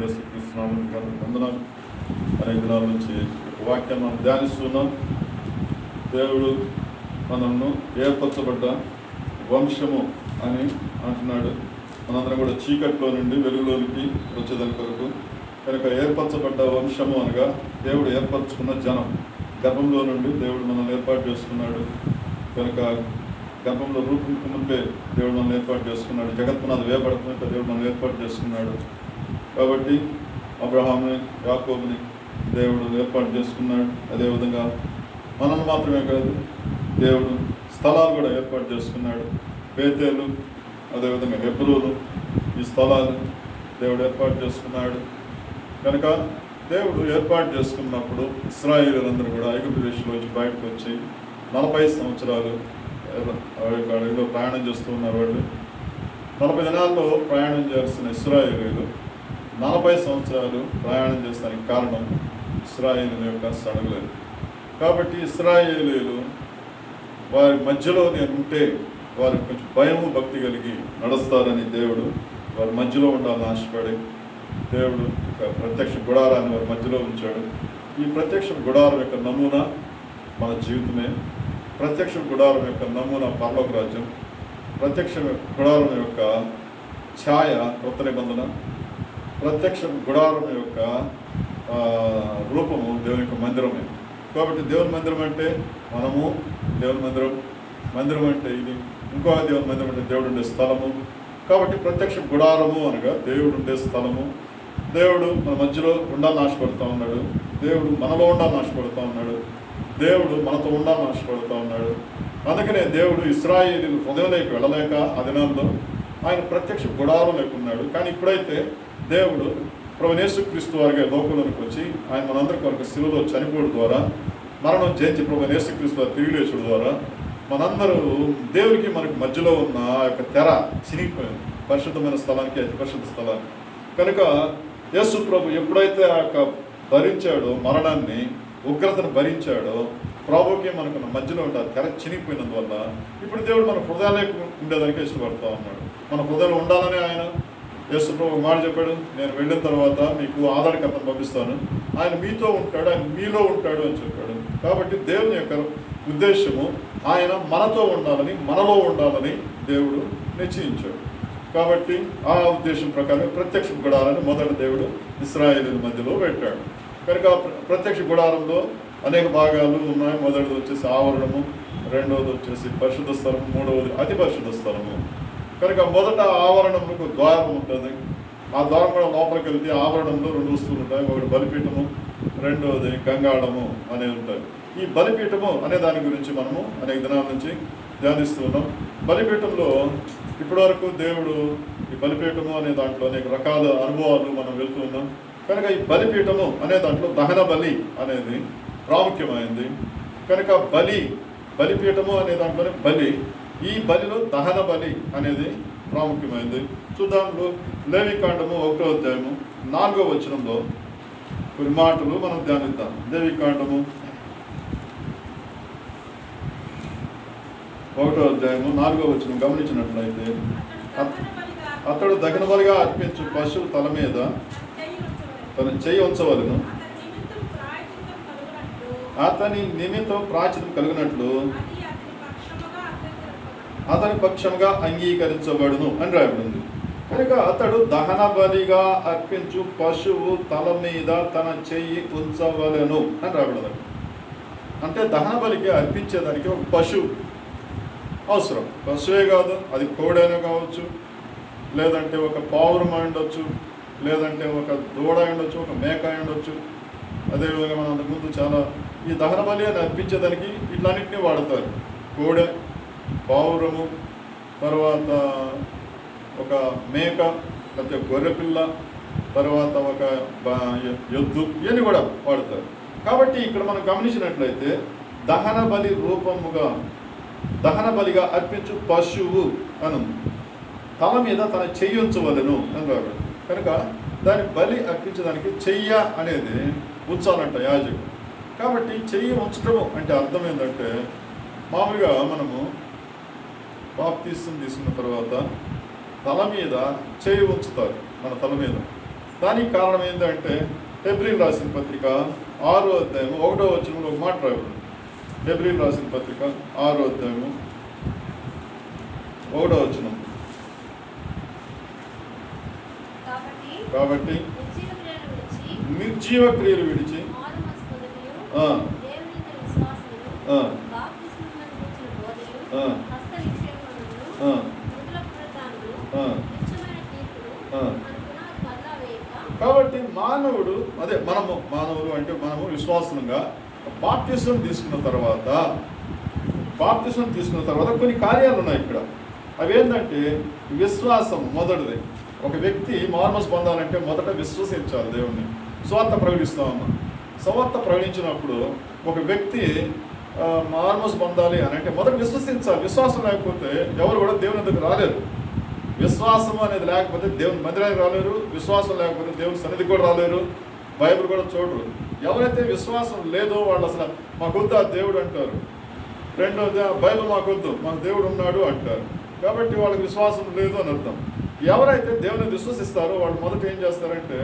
యేసుక్రీస్తునామమున వందనాలు. అనేక దినాల నుంచి వాక్యాన్ని మనం ధ్యానిస్తున్నాం. దేవుడు మనల్ని ఏర్పరచబడ్డ వంశము అని అంటున్నాడు. మనందరం కూడా చీకట్లో నుండి వెలుగులోనికి వచ్చేదాని కొరకు. కనుక ఏర్పరచబడ్డ వంశము అనగా దేవుడు ఏర్పరచుకున్న జనం. గర్భంలో నుండి దేవుడు మనల్ని ఏర్పాటు చేసుకున్నాడు. కనుక గర్భంలో రూపుకు ముందే దేవుడు మనల్ని ఏర్పాటు చేసుకున్నాడు. జగత్పునాది వేయబడకుండా దేవుడు మనల్ని ఏర్పాటు చేసుకున్నాడు. కాబట్టి అబ్రహాముని, యాకోబుని దేవుడు ఏర్పాటు చేసుకున్నాడు. అదేవిధంగా మనల్ని మాత్రమే కాదు, దేవుడు స్థలాలు కూడా ఏర్పాటు చేసుకున్నాడు. బేతేలు, అదేవిధంగా హెబ్రోను, ఈ స్థలాలు దేవుడు ఏర్పాటు చేసుకున్నాడు. కనుక దేవుడు ఏర్పాటు చేసుకున్నప్పుడు ఇశ్రాయేలీయులందరూ కూడా ఐగుప్తు దేశంలో నుంచి బయటకు వచ్చి 40 సంవత్సరాలు అడవిలో ప్రయాణం చేస్తూ ఉన్నారు. వాళ్ళు 40 దినాల్లో ప్రయాణం చేయాల్సిన ఇశ్రాయేలీయులు 40 సంవత్సరాలు ప్రయాణం చేస్తానికి కారణం ఇశ్రాయేలీయుల యొక్క సడగులేదు. కాబట్టి ఇశ్రాయేలీయులు వారి మధ్యలో నేను ఉంటే వారికి కొంచెం భయము భక్తి కలిగి నడుస్తారని దేవుడు వారి మధ్యలో ఉండాలని ఆశపడి దేవుడు ఒక ప్రత్యక్ష గుడారాన్ని వారి మధ్యలో ఉంచాడు. ఈ ప్రత్యక్ష గుడారం యొక్క నమూనా మన జీవితమే. ప్రత్యక్ష గుడారం యొక్క నమూనా పరలోక రాజ్యం. ప్రత్యక్ష గుడారం యొక్క ఛాయ కొత్త నిబంధన. ప్రత్యక్ష గుడారం యొక్క రూపము దేవుని యొక్క మందిరమే. కాబట్టి దేవుని మందిరం అంటే మనము, దేవుని మందిరం అంటే ఇది, ఇంకో దేవుని మందిరం అంటే దేవుడు ఉండే స్థలము. కాబట్టి ప్రత్యక్ష గుడారము అనగా దేవుడు ఉండే స్థలము. దేవుడు మన మధ్యలో ఉండాలని ఆశపడుతూ ఉన్నాడు. దేవుడు మనలో ఉండాలని ఆశపడుతూ ఉన్నాడు. దేవుడు మనతో ఉండాలని ఆశపడుతూ ఉన్నాడు. అందుకనే దేవుడు ఇశ్రాయేలీయులు హృదయంలోకి వెళ్ళలేక ఆ దినాల్లో ఆయన ప్రత్యక్ష గుడారం లేకున్నాడు. కానీ ఇప్పుడైతే దేవుడు ప్రభువైన యేసుక్రీస్తు వారిగా లోకంలోనికి వచ్చి ఆయన మనందరి కొరకు శిలువలో చనిపోవడం ద్వారా, మరణం జయించి ప్రభువైన యేసుక్రీస్తు వారి తిరిగి లేచడం ద్వారా మనందరూ దేవుడికి మనకు మధ్యలో ఉన్న ఆ యొక్క తెర చినిగిపోయింది. పరిశుద్ధమైన స్థలానికి, అతి పరిశుద్ధ స్థలానికి. కనుక యేసు ప్రభు ఎప్పుడైతే ఆ యొక్క భరించాడో, మరణాన్ని, ఉగ్రతను భరించాడో, ప్రభుకి మనకు మధ్యలో ఉంటే తెర చినిగిపోయినందువల్ల ఇప్పుడు దేవుడు మన హృదయాలకు ఉండేదానికి ఇష్టపడుతూ ఉన్నాడు. మన హృదయంలో ఉండాలని ఆయన యేసు ప్రభు మాట చెప్పాడు, నేను వెళ్ళిన తర్వాత మీకు ఆధారకర్తను పంపిస్తాను, ఆయన మీతో ఉంటాడు, ఆయన మీలో ఉంటాడు అని చెప్పాడు. కాబట్టి దేవుని యొక్క ఉద్దేశము ఆయన మనతో ఉండాలని, మనలో ఉండాలని దేవుడు నిశ్చయించాడు. కాబట్టి ఆ ఉద్దేశం ప్రకారం ప్రత్యక్ష గుడారాన్ని మొదటి దేవుడు ఇశ్రాయేలీయుల మధ్యలో పెట్టాడు. కనుక ప్రత్యక్ష గుడారంలో అనేక భాగాలు ఉన్నాయి. మొదటిది వచ్చేసి ఆవరణము, రెండవది వచ్చేసి పరిశుద్ధ స్థలము, మూడవది అతి పరిశుద్ధ స్థలము. కనుక మొదట ఆవరణంలో ద్వారం ఉంటుంది. ఆ ద్వారం కూడా లోపలికి వెళ్తే ఆవరణంలో 2 వస్తువులు ఉంటాయి. ఒకటి బలిపీఠము, రెండవది గంగాళము అనేది ఉంటాయి. ఈ బలిపీఠము అనే దాని గురించి మనము అనేక దినాల నుంచి ధ్యానిస్తూ ఉన్నాం. బలిపీఠంలో ఇప్పటివరకు దేవుడు ఈ బలిపీఠము అనే దాంట్లో అనేక రకాల అనుభవాలు మనం వెళ్తూ ఉన్నాం. కనుక ఈ బలిపీఠము అనే దాంట్లో దహన బలి అనేది ప్రాముఖ్యమైంది. కనుక బలిపీఠము అనే దాంట్లోనే బలి, ఈ బలిలో దహన బలి అనేది ప్రాముఖ్యమైనది. చూద్దాంలో లేవికాండము 1వ అధ్యాయము 4వ వచనంలో కొన్ని మాటలు మనం ధ్యానిద్దాం. లేవికాండము 1వ అధ్యాయము 4వ వచనం గమనించినట్లయితే, అతడు దహన బలిగా అర్పించు పశువు తల మీద తన చెయ్యి ఉంచవలను, అతని నిమిత్తం ప్రాచితం కలిగినట్లు అతని పక్షముగా అంగీకరించబడును అని రాయబడింది. కనుక అతడు దహన బలిగా అర్పించు పశువు తల మీద తన చెయ్యి ఉంచవలను అని రాయబడింది. అంటే దహన బలికి అర్పించేదానికి ఒక పశువు అవసరం. పశువే కాదు, అది కోడైనా కావచ్చు, లేదంటే ఒక పావురం అయి ఉండొచ్చు, లేదంటే ఒక దూడ అయి ఉండొచ్చు, ఒక మేక అయి ఉండొచ్చు. అదేవిధంగా మనం అంతకుముందు చాలా ఈ దహన బలి అని అర్పించేదానికి ఇట్లన్నింటినీ వాడతారు. కోడె, పావురము, తర్వాత ఒక మేక, లేకపోతే గొర్రెపిల్ల, తర్వాత ఒక ఎద్దు, ఇవన్నీ కూడా వాడతారు. కాబట్టి ఇక్కడ మనం గమనించినట్లయితే దహన బలి రూపముగా దహన బలిగా అర్పించు పశువు అని తల మీద తన చెయ్యి ఉంచవలెను అని రాడు. కనుక దాని బలి అర్పించడానికి చెయ్య అనేది ఉంచాలంట యాజకుడు. కాబట్టి చెయ్యి ఉంచటము అంటే అర్థం ఏంటంటే, మామూలుగా మనము బాప్తీసం తీసుకున్న తర్వాత తల మీద చేయి ఉంచుతారు. మన తల మీద దానికి కారణం ఏంటంటే హెబ్రీలు రాసిన పత్రిక 6వ అధ్యాయం 1వ వచనంలో ఒక మాట రాయబడింది. హెబ్రీలు రాసిన పత్రిక 6వ అధ్యాయం 1వ వచనం. కాబట్టి నిర్జీవ క్రియలు విడిచి కాబట్టి మానవులు అంటే మనము విశ్వాసంగా బాప్తిసం తీసుకున్న తర్వాత కొన్ని కార్యాలు ఉన్నాయి ఇక్కడ. అవేంటంటే విశ్వాసం మొదటిది. ఒక వ్యక్తి మారుమనసు పొందాలంటే మొదట విశ్వసించాలి దేవుణ్ణి. సువార్త ప్రకటిస్తామన్నా, సువార్త ప్రకటించినప్పుడు ఒక వ్యక్తి మారుమనసు పొందాలి అని అంటే మొదట విశ్వసించాలి. విశ్వాసం లేకపోతే ఎవరు కూడా దేవుని దగ్గర రాలేరు. విశ్వాసం అనేది లేకపోతే దేవుని మందిరానికి రాలేరు. విశ్వాసం లేకపోతే దేవుని సన్నిధికి కూడా రాలేరు. బైబిల్ కూడా చూడరు. ఎవరైతే విశ్వాసం లేదో వాళ్ళు అసలు మాకొద్దు ఆ దేవుడు అంటారు. రెండోది బైబిల్ మాకొద్దు, మాకు దేవుడు ఉన్నాడు అంటారు. కాబట్టి వాళ్ళకి విశ్వాసం లేదు అని అర్థం. ఎవరైతే దేవుని విశ్వసిస్తారో వాళ్ళు మొదట ఏం చేస్తారంటే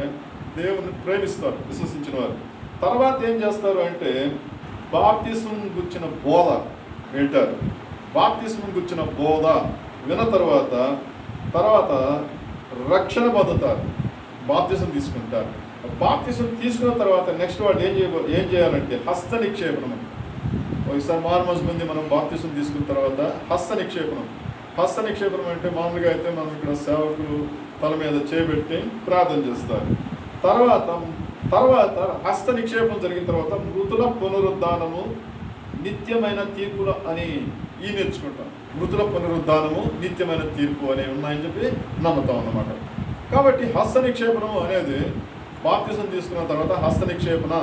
దేవుని ప్రేమిస్తారు విశ్వసించిన వారు. తర్వాత ఏం చేస్తారు అంటే బాప్తిస్మం గుర్చిన బోధ వింటారు. బాప్తిస్మం గుర్చిన బోధ విన్న తర్వాత రక్షణ పొందుతారు, బాప్తిసం తీసుకుంటారు. బాప్తిసం తీసుకున్న తర్వాత నెక్స్ట్ వాళ్ళు ఏం చేయాలంటే హస్త నిక్షేపణం. ఒకసారి మారుమనసు పొంది మనం బాప్తిసం తీసుకున్న తర్వాత హస్త నిక్షేపణం అంటే మామూలుగా అయితే మనం ఇక్కడ సేవకులు తల మీద చేయబెట్టి ప్రార్థన చేస్తారు. తర్వాత హస్త నిక్షేపం జరిగిన తర్వాత మృతుల పునరుద్ధానము నిత్యమైన తీర్పులు అని నేర్చుకుంటాం. మృతుల పునరుద్ధానము నిత్యమైన తీర్పు అనేవి ఉన్నాయని చెప్పి నమ్ముతాం అన్నమాట. కాబట్టి హస్త నిక్షేపణము అనేది బాప్తిసం తీసుకున్న తర్వాత హస్త నిక్షేపణ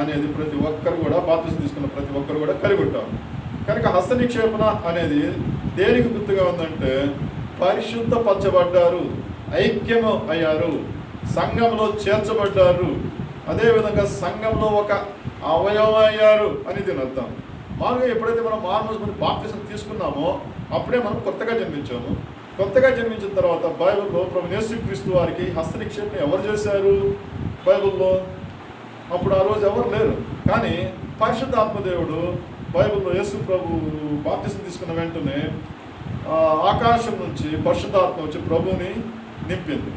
అనేది ప్రతి ఒక్కరు కూడా బాప్తిసం తీసుకున్న ప్రతి ఒక్కరు కూడా కలిగి ఉంటారు. కనుక హస్త నిక్షేపణ అనేది దేనికి గుర్తుగా ఉందంటే పరిశుద్ధపరచబడ్డారు, ఐక్యము అయ్యారు, సంఘంలో చేర్చబడ్డారు, అదేవిధంగా సంఘంలో ఒక అవయవం అయ్యారు అని దీని అర్థం. మామూలుగా ఎప్పుడైతే మనం మారుమనసు పొంది బాప్తిసం తీసుకున్నామో అప్పుడే మనం కొత్తగా జన్మించాము. కొత్తగా జన్మించిన తర్వాత బైబిల్లో ప్రభు యేసుక్రీస్తు వారికి హస్త నిక్షేపణ ఎవరు చేశారు బైబిల్లో? అప్పుడు ఆ రోజు ఎవరు లేరు. కానీ పరిశుద్ధాత్మదేవుడు బైబిల్లో యేసు ప్రభు బాప్తిసం తీసుకున్న వెంటనే ఆకాశం నుంచి పరిశుద్ధాత్మ వచ్చి ప్రభుని నింపింది.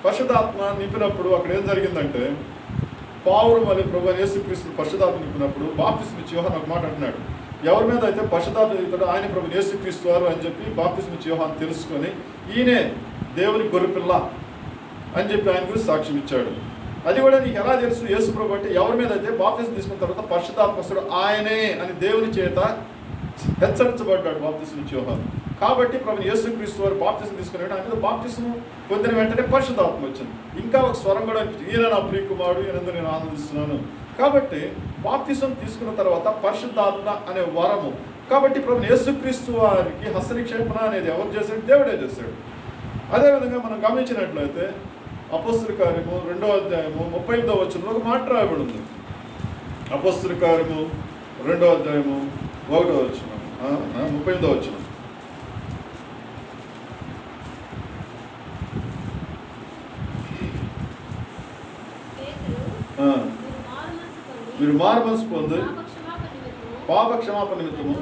పరిశుద్ధాత్మ నింపినప్పుడు అక్కడ ఏం జరిగిందంటే పావురం వల్ల ప్రభు యేసుక్రీస్తు పరిశుద్ధాత్మ నింపినప్పుడు బాప్తిసం ఇచ్చి యోహాను ఒక మాట అంటున్నాడు, ఎవరి మీద అయితే పరిశుద్ధాత్మ ఇతడు ఆయన ప్రభు యేసుక్రీస్తు వారు అని చెప్పి బాప్తిసం ఇచ్చి యోహాను తెలుసుకొని ఈయనే దేవుని గొర్రెపిల్ల అని చెప్పి ఆయన గురించి సాక్ష్యం ఇచ్చాడు. అది కూడా నీకు ఎలా తెలుసు? యేసు ప్రభు అంటే ఎవరి మీద అయితే బాప్తిసం తీసుకున్న తర్వాత పరిశుద్ధాత్మ వస్తాడు ఆయనే అని దేవుని చేత హెచ్చరించబడ్డాడు బాప్తిసం ఇచ్చి యోహాను. కాబట్టి ప్రభు యేసుక్రీస్తు వారు బాప్తిసం తీసుకున్నాడు. ఆయన మీద బాప్తిసం పొందిన వెంటనే పరిశుద్ధాత్మ వచ్చింది. ఇంకా ఒక స్వరం కూడా ఈయన నా ప్రియ కుమారుడు, ఈయనందు నేను ఆనందిస్తున్నాను. కాబట్టి బాప్తిసం తీసుకున్న తర్వాత పరిశుద్ధాత్మ అనే వరము. కాబట్టి ప్రభు యేసుక్రీస్తు వారికి హస్త నిక్షేపణ అనేది ఎవరు చేశాడు? దేవుడే చేశాడు. అదేవిధంగా మనం గమనించినట్లయితే అపోస్తలుల కార్యము 2వ అధ్యాయము 35వ వచనంలో ఒక మాట రాయబడి ఉంది. అపోస్తలుల కార్యము 2వ అధ్యాయము 1వ వచనం 35వ వచనం. మీరు మారుమనసు పొంది పాప క్షమాపణ నిమిత్తము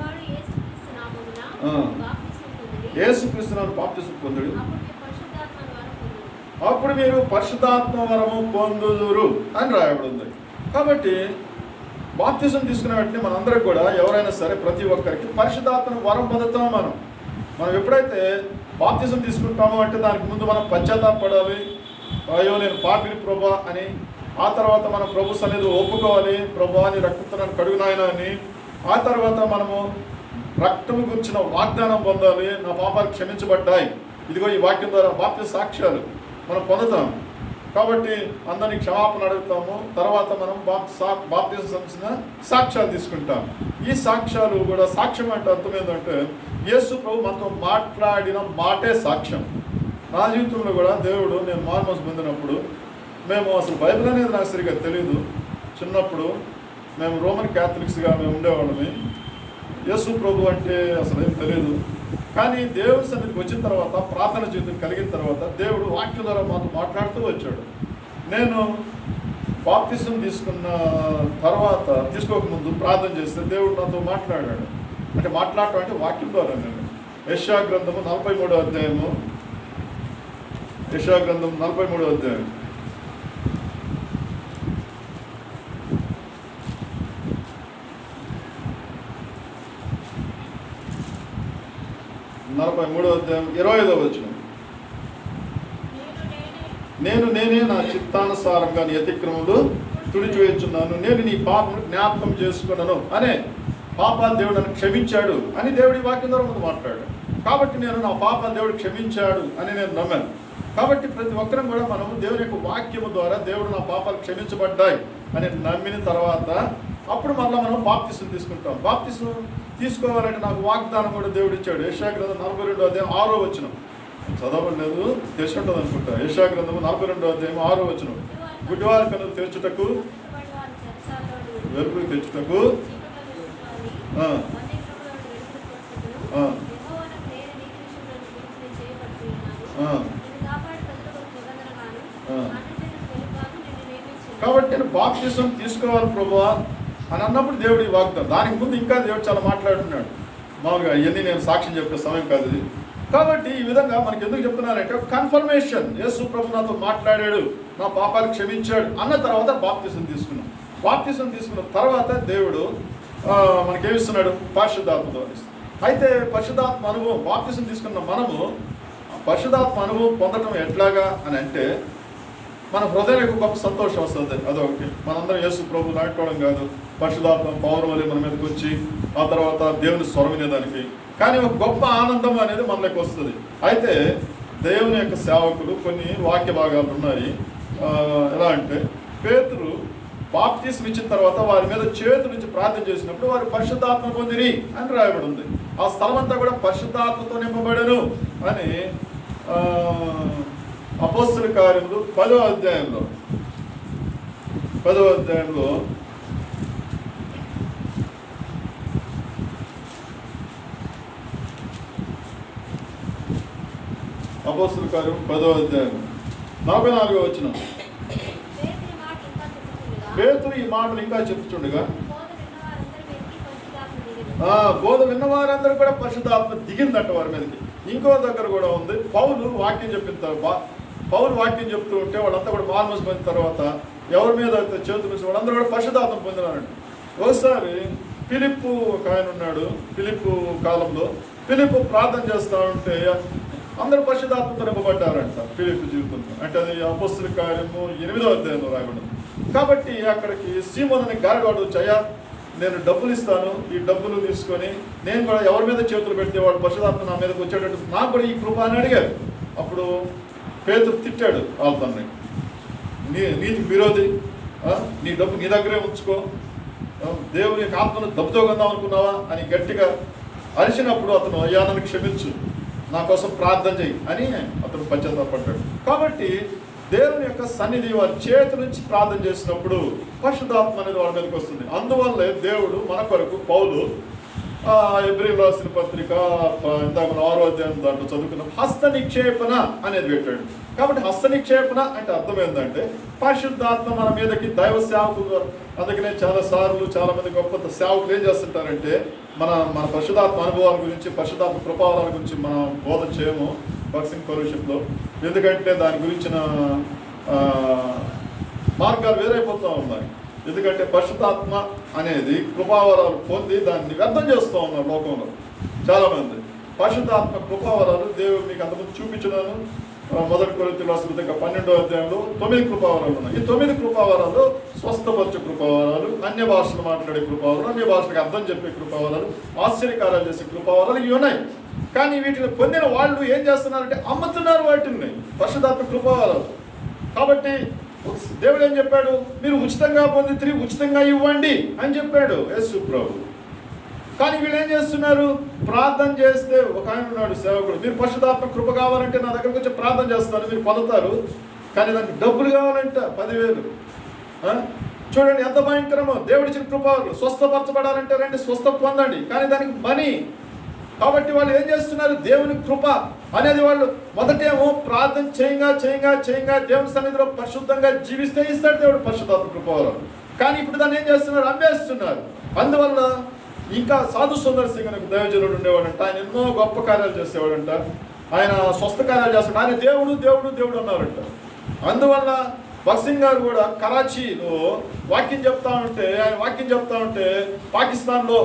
యేసుక్రీస్తు బాప్తిసం పొందుడు, అప్పుడు మీరు పరిశుద్ధాత్మ వరము పొందుదురు అని రాయబడి ఉంది. కాబట్టి బాప్తిసం తీసుకున్న వెంటనే మనందరికి కూడా ఎవరైనా సరే ప్రతి ఒక్కరికి పరిశుద్ధాత్మ వరం పొందుతాం. మనం ఎప్పుడైతే బాప్తిసం తీసుకుంటామో అంటే దానికి ముందు మనం పశ్చాత్తాపడాలి, అయ్యో నేను పాపిని ప్రభా అని. ఆ తర్వాత మనం ప్రభు సన్నిధిలో ఒప్పుకోవాలి, ప్రభా నీ రక్తంతో నన్ను కడుగు నాయనా అని. ఆ తర్వాత మనము రక్తము గుర్చిన వాగ్దానం పొందాలి, నా పాపాలు క్షమించబడ్డాయి. ఇదిగో ఈ వాక్యం ద్వారా బాప్తిస సాక్ష్యాలు మనం పొందుతాం. కాబట్టి అందరినీ క్షమాపణ అడుగుతాము. తర్వాత మనం బాప్తిసం సంబంధించిన సాక్ష్యాలు తీసుకుంటాం. ఈ సాక్ష్యాలు కూడా సాక్ష్యం అంటే అర్థం ఏంటంటే యేసు ప్రభు మనతో మాట్లాడిన మాటే సాక్ష్యం. నా జీవితంలో కూడా దేవుడు నేను మారుమనసు పొందినప్పుడు మేము అసలు బైబిల్ అనేది నాకు సరిగ్గా తెలియదు. చిన్నప్పుడు మేము రోమన్ క్యాథలిక్స్గా మేము ఉండేవాళ్ళమి. యేసు ప్రభు అంటే అసలు ఏం తెలియదు. కానీ దేవుడి సన్నిధికి వచ్చిన తర్వాత ప్రార్థన జీవితం కలిగిన తర్వాత దేవుడు వాక్యం ద్వారా మాతో మాట్లాడుతూ వచ్చాడు. నేను బాప్తిసం తీసుకున్న తర్వాత తీసుకోకముందు ప్రార్థన చేస్తే దేవుడు నాతో మాట్లాడాడు. అంటే మాట్లాడటం అంటే వాక్యం ద్వారా. నేను యెషయా గ్రంథము 43వ అధ్యాయము, యెషయా గ్రంథం 43వ అధ్యాయం 43వ అధ్యాయం 25వ వచనం. నేనే నా చిత్తానుసారంగా నీ అతిక్రమములు తుడిచివేయుచున్నాను, నేను నీ పాపను జ్ఞాపకం చేసుకున్నాను అనే పాపాలు దేవుడు నన్ను క్షమించాడు అని దేవుడి వాక్యం ద్వారా ముందు మాట్లాడాడు. కాబట్టి నేను నా పాపాలు దేవుడు క్షమించాడు అని నేను నమ్మాను. కాబట్టి ప్రతి ఒక్కరం కూడా మనం దేవుని యొక్క వాక్యము ద్వారా దేవుడు నా పాపాలు క్షమించబడ్డాయి అని నమ్మిన తర్వాత అప్పుడు మళ్ళీ మనం బాప్తిసం తీసుకుంటాం. బాప్తిసం తీసుకోవాలంటే నాకు వాగ్దానం కూడా దేవుడు ఇచ్చాడు. యెషయా గ్రంథం 42వ అధ్యాయం 6వ వచనం. చదవలేదు, తెలిసి ఉంటుంది అనుకుంటా. యెషయా గ్రంథము 42వ అధ్యాయం 6వ వచనం. గుడ్డివారి కన్నులు తెరచుటకు, వెలుగులు తెచ్చుటకు, కాబట్టి నేను బాప్తిసం తీసుకోవాలి ప్రభువా అని అన్నప్పుడు దేవుడి వాగ్దానం. దానికి ముందు ఇంకా దేవుడు చాలా మాట్లాడుతున్నాడు. మామూలుగా ఇవన్నీ నేను సాక్ష్యం చెప్పే సమయం కాదు ఇది. కాబట్టి ఈ విధంగా మనకి ఎందుకు చెప్తున్నానంటే కన్ఫర్మేషన్. యేసు ప్రభు నాతో మాట్లాడాడు, నా పాపాలు క్షమించాడు అన్న తర్వాత బాప్తిసం తీసుకున్నాం. బాప్తిసం తీసుకున్న తర్వాత దేవుడు మనకేమిస్తున్నాడు? పరిశుద్ధాత్మ ద్వారా ఇస్తున్నాడు. అయితే పరిశుద్ధాత్మ అనుభవం, బాప్తిసం తీసుకున్న మనము పరిశుద్ధాత్మ అనుభవం పొందటం ఎట్లాగా అని అంటే మన హృదయానికి గొప్ప సంతోషం వస్తుంది. అదొకటి. మనందరం యేసు ప్రభు నాటుకోవడం కాదు, పరిశుద్ధాత్మ పౌరం వల్ల మన మీదకి వచ్చి ఆ తర్వాత దేవుని స్వరం వినేదానికి, కానీ ఒక గొప్ప ఆనందం అనేది మనలోకి వస్తుంది. అయితే దేవుని యొక్క సేవకులు కొన్ని వాక్య భాగాలు ఉన్నాయి. ఎలా అంటే పేతురు బాప్తిసం ఇచ్చిన తర్వాత వారి మీద చేతుల నుంచి ప్రార్థన చేసినప్పుడు వారు పరిశుద్ధాత్మ పొందిరి అని రాయబడి ఉంది. ఆ స్థలం అంతా కూడా పరిశుద్ధాత్మతో నింపబడను అని అపోస్తల కార్యములు 10వ అధ్యాయంలో అపోస్తల కార్యం 10వ అధ్యాయం 44వ వచనం. పేతురు ఈ మాటలు ఇంకా చెప్పుచుండగా బోధ విన్న వారందరూ కూడా పరిశుద్ధాత్మ దిగిందంట వారి మీదకి. ఇంకో దగ్గర కూడా ఉంది, పౌలు వాక్యం చెప్తూ ఉంటే వాళ్ళంతా కూడా మారుమనసు పొందిన తర్వాత ఎవరి మీద అయితే చేతులు వేసి వాళ్ళందరూ కూడా పరిశుద్ధాత్మ పొందినారంట. ఒకసారి ఫిలిప్పు ఒక ఆయన ఉన్నాడు. ఫిలిప్పు కాలంలో ఫిలిప్పు ప్రార్థన చేస్తూ ఉంటే అందరూ పరిశుద్ధాత్మతో నింపబడ్డారంట ఫిలిప్పు జీవితంలో. అంటే అది అపోస్తల కార్యము 8వ అధ్యాయంలో రాయబడింది. కాబట్టి అక్కడికి సీమోను అనే గారడవాడు వచ్చి, అయ్యా నేను డబ్బులు ఇస్తాను, ఈ డబ్బులు తీసుకొని నేను కూడా ఎవరి మీద చేతులు పెడితే వాడు పరిశుద్ధాత్మ నా మీదకి వచ్చేటట్టు నాకు కూడా ఈ కృప అని అడిగారు. అప్పుడు పేతురు తిట్టాడు వాళ్ళతోని, నీతికి విరోధి, నీ డబ్బు నీ దగ్గరే ఉంచుకో, దేవుని యొక్క ఆత్మను దెబ్బతో కొందాం అనుకున్నావా అని గట్టిగా అరిచినప్పుడు అతను, అయ్యా నన్ను క్షమించు, నా కోసం ప్రార్థన చేయి అని అతను పశ్చాత్తాపడ్డాడు. కాబట్టి దేవుని యొక్క సన్నిధి వారి చేతి నుంచి ప్రార్థన చేసినప్పుడు పరిశుద్ధాత్మ అనేది వాళ్ళ మీదకి వస్తుంది. అందువల్లే దేవుడు మన కొరకు పౌలు ఎబ్రీయులకు రాసిన పత్రిక ఇందాక 6వ అధ్యాయం దాంట్లో చదువుకున్న హస్త నిక్షేపణ అనేది పెట్టాడు. కాబట్టి హస్త నిక్షేపణ అంటే అర్థం ఏంటంటే పరిశుద్ధాత్మ మన మీదకి దైవ సేవకులు. అందుకనే చాలా మంది గొప్ప సేవకులు ఏం చేస్తుంటారంటే మన పరిశుద్ధాత్మ అనుభవాల గురించి, పరిశుద్ధాత్మ కృపావరాల గురించి మనం బోధన చేయము బాక్సింగ్ ఫెలోషిప్లో. ఎందుకంటే దాని గురించిన మార్గాలు వేరైపోతూ ఉన్నాయి. ఎందుకంటే పరిశుద్ధాత్మ అనేది కృపావరాలు పొంది దాన్ని వ్యర్థం చేస్తూ ఉన్నారు లోకంలో చాలామంది. పరిశుద్ధాత్మ కృపావరాలు దేవుడు మీకు అంతకుముందు చూపించినాను. 1 కొరింథీయుల పత్రిక 12వ అధ్యాయంలో 9 కృపావరాలు ఉన్నాయి. ఈ 9 కృపావరాలు స్వస్థపరచే కృపావరాలు, అన్య భాషలు మాట్లాడే కృపావరాలు, అన్య భాషలకు అర్థం చెప్పే కృపావరాలు, ఆశ్చర్యకార్యాలు చేసే కృపావరాలు ఇవి ఉన్నాయి. కానీ వీటిని పొందిన వాళ్ళు ఏం చేస్తున్నారంటే అమ్ముతున్నారు వాటిని, పరిశుద్ధాత్మ కృపావరాలు. కాబట్టి దేవుడు ఏం చెప్పాడు? మీరు ఉచితంగా పొంది తిరిగి ఉచితంగా ఇవ్వండి అని చెప్పాడు యేసు ప్రభు. కానీ వీళ్ళు ఏం చేస్తున్నారు? ప్రార్థన చేస్తే ఒక ఆయన ఉన్నాడు సేవకుడు, మీరు పరిశుద్ధాత్మ కృప కావాలంటే నా దగ్గరకు వచ్చి ప్రార్థన చేస్తాను, మీరు పొందుతారు, కానీ దానికి డబ్బులు కావాలంట 10,000. చూడండి ఎంత భయంకరమో. దేవుడిచ్చిన కృప స్వస్థపరచబడాలంటే రండి స్వస్థ పొందండి, కానీ దానికి మనీ కాబట్టి వాళ్ళు ఏం చేస్తున్నారు? దేవుని కృప అనేది వాళ్ళు మొదటేమో ప్రార్థన చేయంగా దేవుని సన్నిధిలో పరిశుద్ధంగా జీవిస్తే ఇస్తాడు దేవుడు పరిశుద్ధాత్మ కృప వల్ల. కానీ ఇప్పుడు దాన్ని ఏం చేస్తున్నారు? అమ్మేస్తున్నారు. అందువల్ల ఇంకా సాధు సుందర్ సింగ్ అనే దైవజనుడు ఉండేవాడంట. ఆయన ఎన్నో గొప్ప కార్యాలు చేసేవాడంట. ఆయన స్వస్థ కార్యాలు చేస్తాడు. ఆయన దేవుడు అన్నారంట. అందువల్ల భగత్ సింగ్ గారు కూడా కరాచీలో వాక్యం చెప్తా ఉంటే పాకిస్తాన్లో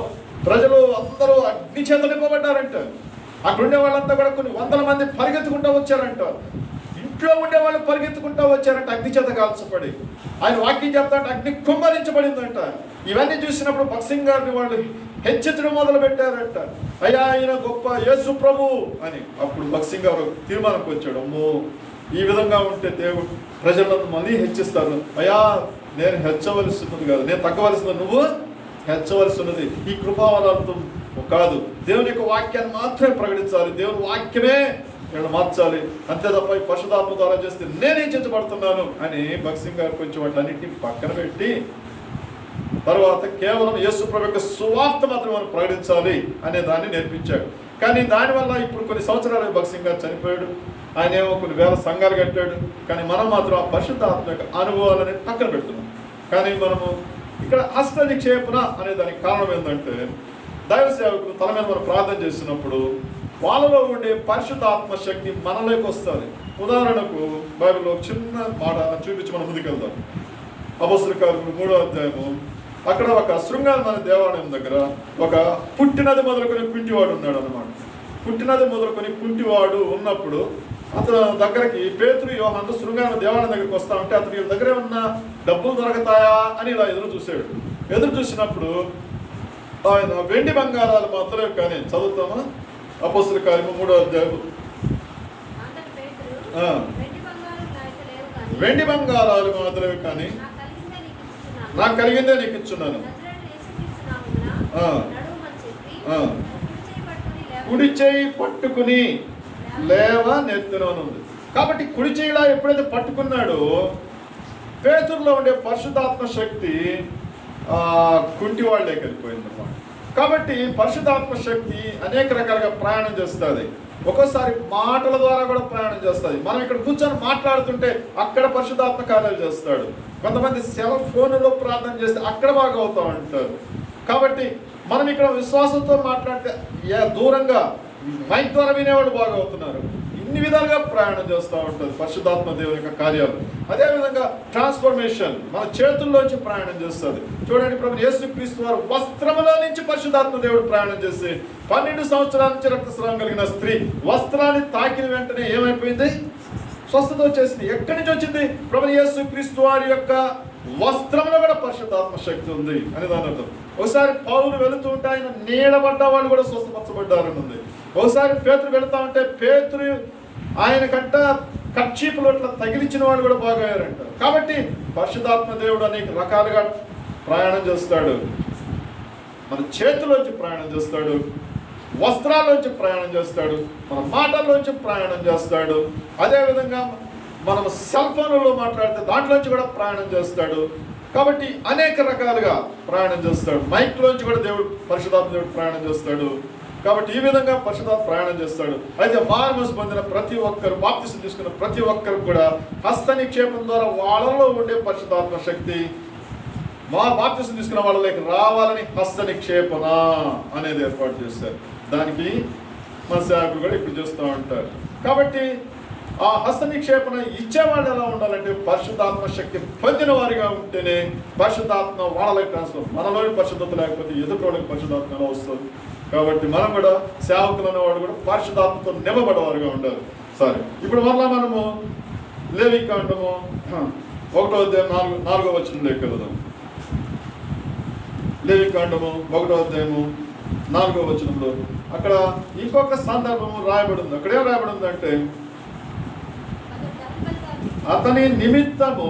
ప్రజలు అందరూ అగ్ని చేత నింపబడ్డారంట. అక్కడ ఉండే వాళ్ళంతా కూడా కొన్ని వందల మంది పరిగెత్తుకుంటూ వచ్చారంట. ఇంట్లో ఉండే వాళ్ళు పరిగెత్తుకుంటూ వచ్చారంట అగ్ని చేత కాల్చబడి. ఆయన వాక్యం చెప్తా అంటే అగ్ని కుమ్మరించబడిందంట. ఇవన్నీ చూసినప్పుడు భగత్ సింగ్ గారిని వాళ్ళు హెచ్చరించడం మొదలు పెట్టారంట. అయ్యా ఆయన గొప్ప యేసు ప్రభు అని. అప్పుడు భగత్ సింగ్ గారు తీర్మానంకి వచ్చాడు, అమ్మో ఈ విధంగా ఉంటే దేవుడు ప్రజలను మళ్ళీ హెచ్చిస్తారు. అయ్యా నేను హెచ్చవలసినది కాదు, నేను తగ్గవలసిన నువ్వు హెచ్చవలసి ఉన్నది. ఈ కృపావరాలతో కాదు, దేవుని యొక్క వాక్యాన్ని మాత్రమే ప్రకటించాలి, దేవుని వాక్యమే నేను మార్చాలి, అంతే తప్ప ఈ పరిశుద్ధాత్మ ద్వారా చేస్తే నేనే హెచ్చించబడుతున్నాను అని భగత్ సింగ్ గారు కొంచెం వాటిలన్నింటినీ పక్కన పెట్టి తర్వాత కేవలం యేసు ప్రభు యొక్క సువార్త మాత్రం మనం ప్రకటించాలి అనే దాన్ని నేర్పించాడు. కానీ దానివల్ల ఇప్పుడు కొన్ని సంవత్సరాలు భగత్ సింగ్ గారు చనిపోయాడు. ఆయన ఏమో కొన్ని వేల సంఘాలు కట్టాడు. కానీ మనం మాత్రం ఆ పరిశుద్ధాత్మ యొక్క అనుభవాలని పక్కన పెడుతున్నాం. కానీ మనము ఇక్కడ హస్త నిక్షేపణ అనే దానికి కారణం ఏంటంటే దైవ సేవకులు తల మీద మనం ప్రార్థన చేసినప్పుడు వాళ్ళలో ఉండే పరిశుద్ధాత్మ శక్తి మనలోకి వస్తుంది. ఉదాహరణకు బైబిల్లో చిన్న మాట చూపించి మనం ముందుకెళ్దాం. అపొస్తలుల కార్యములు 3వ అధ్యాయము. అక్కడ ఒక శృంగారం అనే దేవాలయం దగ్గర ఒక పుట్టినది మొదలుకొని కుంటివాడు ఉన్నాడు అన్నమాట. పుట్టినది మొదలుకొని కుంటివాడు ఉన్నప్పుడు అతను దగ్గరికి పేతురు యోహాను శృంగారం దేవాలయం దగ్గరికి వస్తా ఉంటే అతని దగ్గర ఉన్న డబ్బులు దొరకతాయా అని ఇలా ఎదురు చూసినప్పుడు ఆయన వెండి బంగారాలు మాత్రమే కానీ చదువుతామా? అపొస్తలుల కార్యము 3వ అధ్యాయం. వెండి బంగారాలు మాత్రమే కానీ నాకు కలిగిందే నీకు ఇచ్చున్నాను. కుడి చేయి పట్టుకుని లేవ నెత్తుననుంది. కాబట్టి కుడి చేయిలా ఎప్పుడైతే పట్టుకున్నాడో పేతురులో ఉండే పరిశుద్ధాత్మ శక్తి కుంటి వాళ్ళకి వెళ్ళిపోయింది అన్నమాట. కాబట్టి పరిశుద్ధాత్మ శక్తి అనేక రకాలుగా ప్రయాణం చేస్తుంది. ఒక్కోసారి మాటల ద్వారా కూడా ప్రయాణం చేస్తుంది. మనం ఇక్కడ కూర్చొని మాట్లాడుతుంటే అక్కడ పరిశుద్ధాత్మ కార్యాలు చేస్తాడు. కొంతమంది సెల్ ఫోన్లో ప్రార్థన చేస్తే అక్కడ బాగా అవుతూ ఉంటారు. కాబట్టి మనం ఇక్కడ విశ్వాసంతో మాట్లాడితే దూరంగా మైక్ ద్వారా వినేవాళ్ళు బాగా అవుతున్నారు. ఇన్ని విధాలుగా ప్రయాణం చేస్తూ ఉంటుంది పరిశుద్ధాత్మ దేవుని యొక్క కార్యాలు. అదేవిధంగా ట్రాన్స్ఫర్మేషన్ మన చేతుల్లోంచి ప్రయాణం చేస్తుంది. చూడండి, ప్రభు యేసుక్రీస్తు వారు వస్త్రములో నుంచి పరిశుద్ధాత్మ దేవుడు ప్రయాణం చేసి 12 సంవత్సరాల నుంచి రక్తస్రావం కలిగిన స్త్రీ వస్త్రాన్ని తాకిన వెంటనే ఏమైపోయింది? స్వస్థత వచ్చేసింది. ఎక్కడి నుంచి వచ్చింది? ప్రభు యేసుక్రీస్తు వారి యొక్క వస్త్రంలో కూడా పరిశుద్ధాత్మ శక్తి ఉంది అని దాని అర్థం. ఒకసారి పౌలు వెళుతూ ఉంటే ఆయన నీడబడ్డ వాళ్ళు కూడా స్వస్థపరచబడ్డారని ఉంది. ఒకసారి పేతురు వెళుతూ ఉంటే పేతురు ఆయన కంట కర్చీపులు అట్లా తగిలించిన వాళ్ళు కూడా బాగయ్యారంట. కాబట్టి పరిశుద్ధాత్మ దేవుడు అనేక రకాలుగా ప్రయాణం చేస్తాడు. మన చేతిలోంచి ప్రయాణం చేస్తాడు, వస్త్రాల్లోంచి ప్రయాణం చేస్తాడు, మన మాటల్లోంచి ప్రయాణం చేస్తాడు. అదేవిధంగా మనం సెల్ ఫోన్లలో మాట్లాడితే దాంట్లోంచి కూడా ప్రయాణం చేస్తాడు. కాబట్టి అనేక రకాలుగా ప్రయాణం చేస్తాడు. మైక్లోంచి కూడా పరిశుద్ధాత్మ దేవుడు ప్రయాణం చేస్తాడు. కాబట్టి ఈ విధంగా పరిశుద్ధాత్మ ప్రయాణం చేస్తాడు. అయితే మారుమనసు పొందిన ప్రతి ఒక్కరు, బాప్తిసం తీసుకున్న ప్రతి ఒక్కరికి కూడా హస్త నిక్షేపం ద్వారా వాళ్ళలో ఉండే పరిశుద్ధాత్మ శక్తి బాప్తిసం తీసుకున్న వాళ్ళకి రావాలని హస్త నిక్షేపణ అనేది ఏర్పాటు చేస్తారు. దానికి మన సేవకులు కూడా ఇప్పుడు చేస్తూ ఉంటారు. కాబట్టి ఆ హస్త నిక్షేపణ ఇచ్చేవాళ్ళు ఎలా ఉండాలంటే పరిశుద్ధాత్మ శక్తి పొందిన వారిగా ఉంటేనే పరిశుద్ధాత్మ వాళ్ళకి ట్రాన్స్ఫర్. మనలోని పరిశుద్ధత లేకపోతే ఎదుటి వాళ్ళకి పరిశుద్ధాత్మ ఎలా వస్తుంది? కాబట్టి మనం కూడా సేవకులు అనేవాడు కూడా పరిశుద్ధాత్మతో నింపబడేవారుగా ఉండాలి. సరే, ఇప్పుడు మరలా మనము లేవికాండము 1వ అధ్యాయం 4వ వచనంలోకి వెళ్దాం. లేవికాండము 1వ అధ్యాయము 4వ వచనంలో అక్కడ ఇంకొక సందర్భము రాయబడి ఉంది. అక్కడ ఏం రాయబడి ఉందంటే అతని నిమిత్తము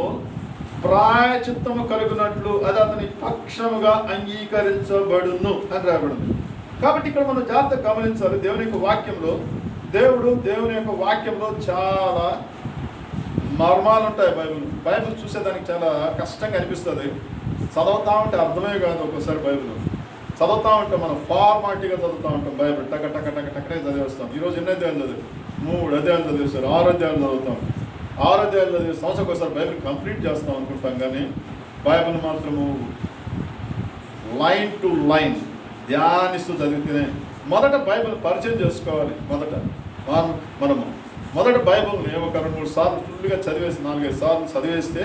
ప్రాయచిత్తము కలుగునట్లు అది అతని పక్షముగా అంగీకరించబడును అని రాయబడింది. కాబట్టి ఇక్కడ మనం జాగ్రత్తగా గమనించాలి. దేవుని యొక్క వాక్యంలో దేవుని యొక్క వాక్యంలో చాలా మర్మాలు ఉంటాయి. బైబిల్ చూసేదానికి చాలా కష్టంగా అనిపిస్తుంది. చదవుతా ఉంటే అర్థమే కాదు ఒక్కోసారి బైబిల్. చదువుతూ ఉంటాం, మనం ఫార్మాలిటీగా చదువుతూ ఉంటాం. బైబిల్ టక టక టక టకనే చదివేస్తాం. ఈరోజు ఎన్ని అధ్యాయాలు చదివి 3 అధ్యాయాలు చదివేస్తారు, 6 అధ్యాయాలు చదువుతాం. 6 అధ్యాయాలు చదివి సంవత్సరం ఒకసారి బైబిల్ కంప్లీట్ చేస్తాం అనుకుంటాం, కానీ బైబిల్ మాత్రము లైన్ టు లైన్ ధ్యానిస్తూ చదివితేనే. మొదట బైబిల్ పరిచయం చేసుకోవాలి. మనము మొదట బైబిల్ని ఒక 2-3 సార్లు ఫుల్గా చదివేసి 4-5 సార్లు చదివేస్తే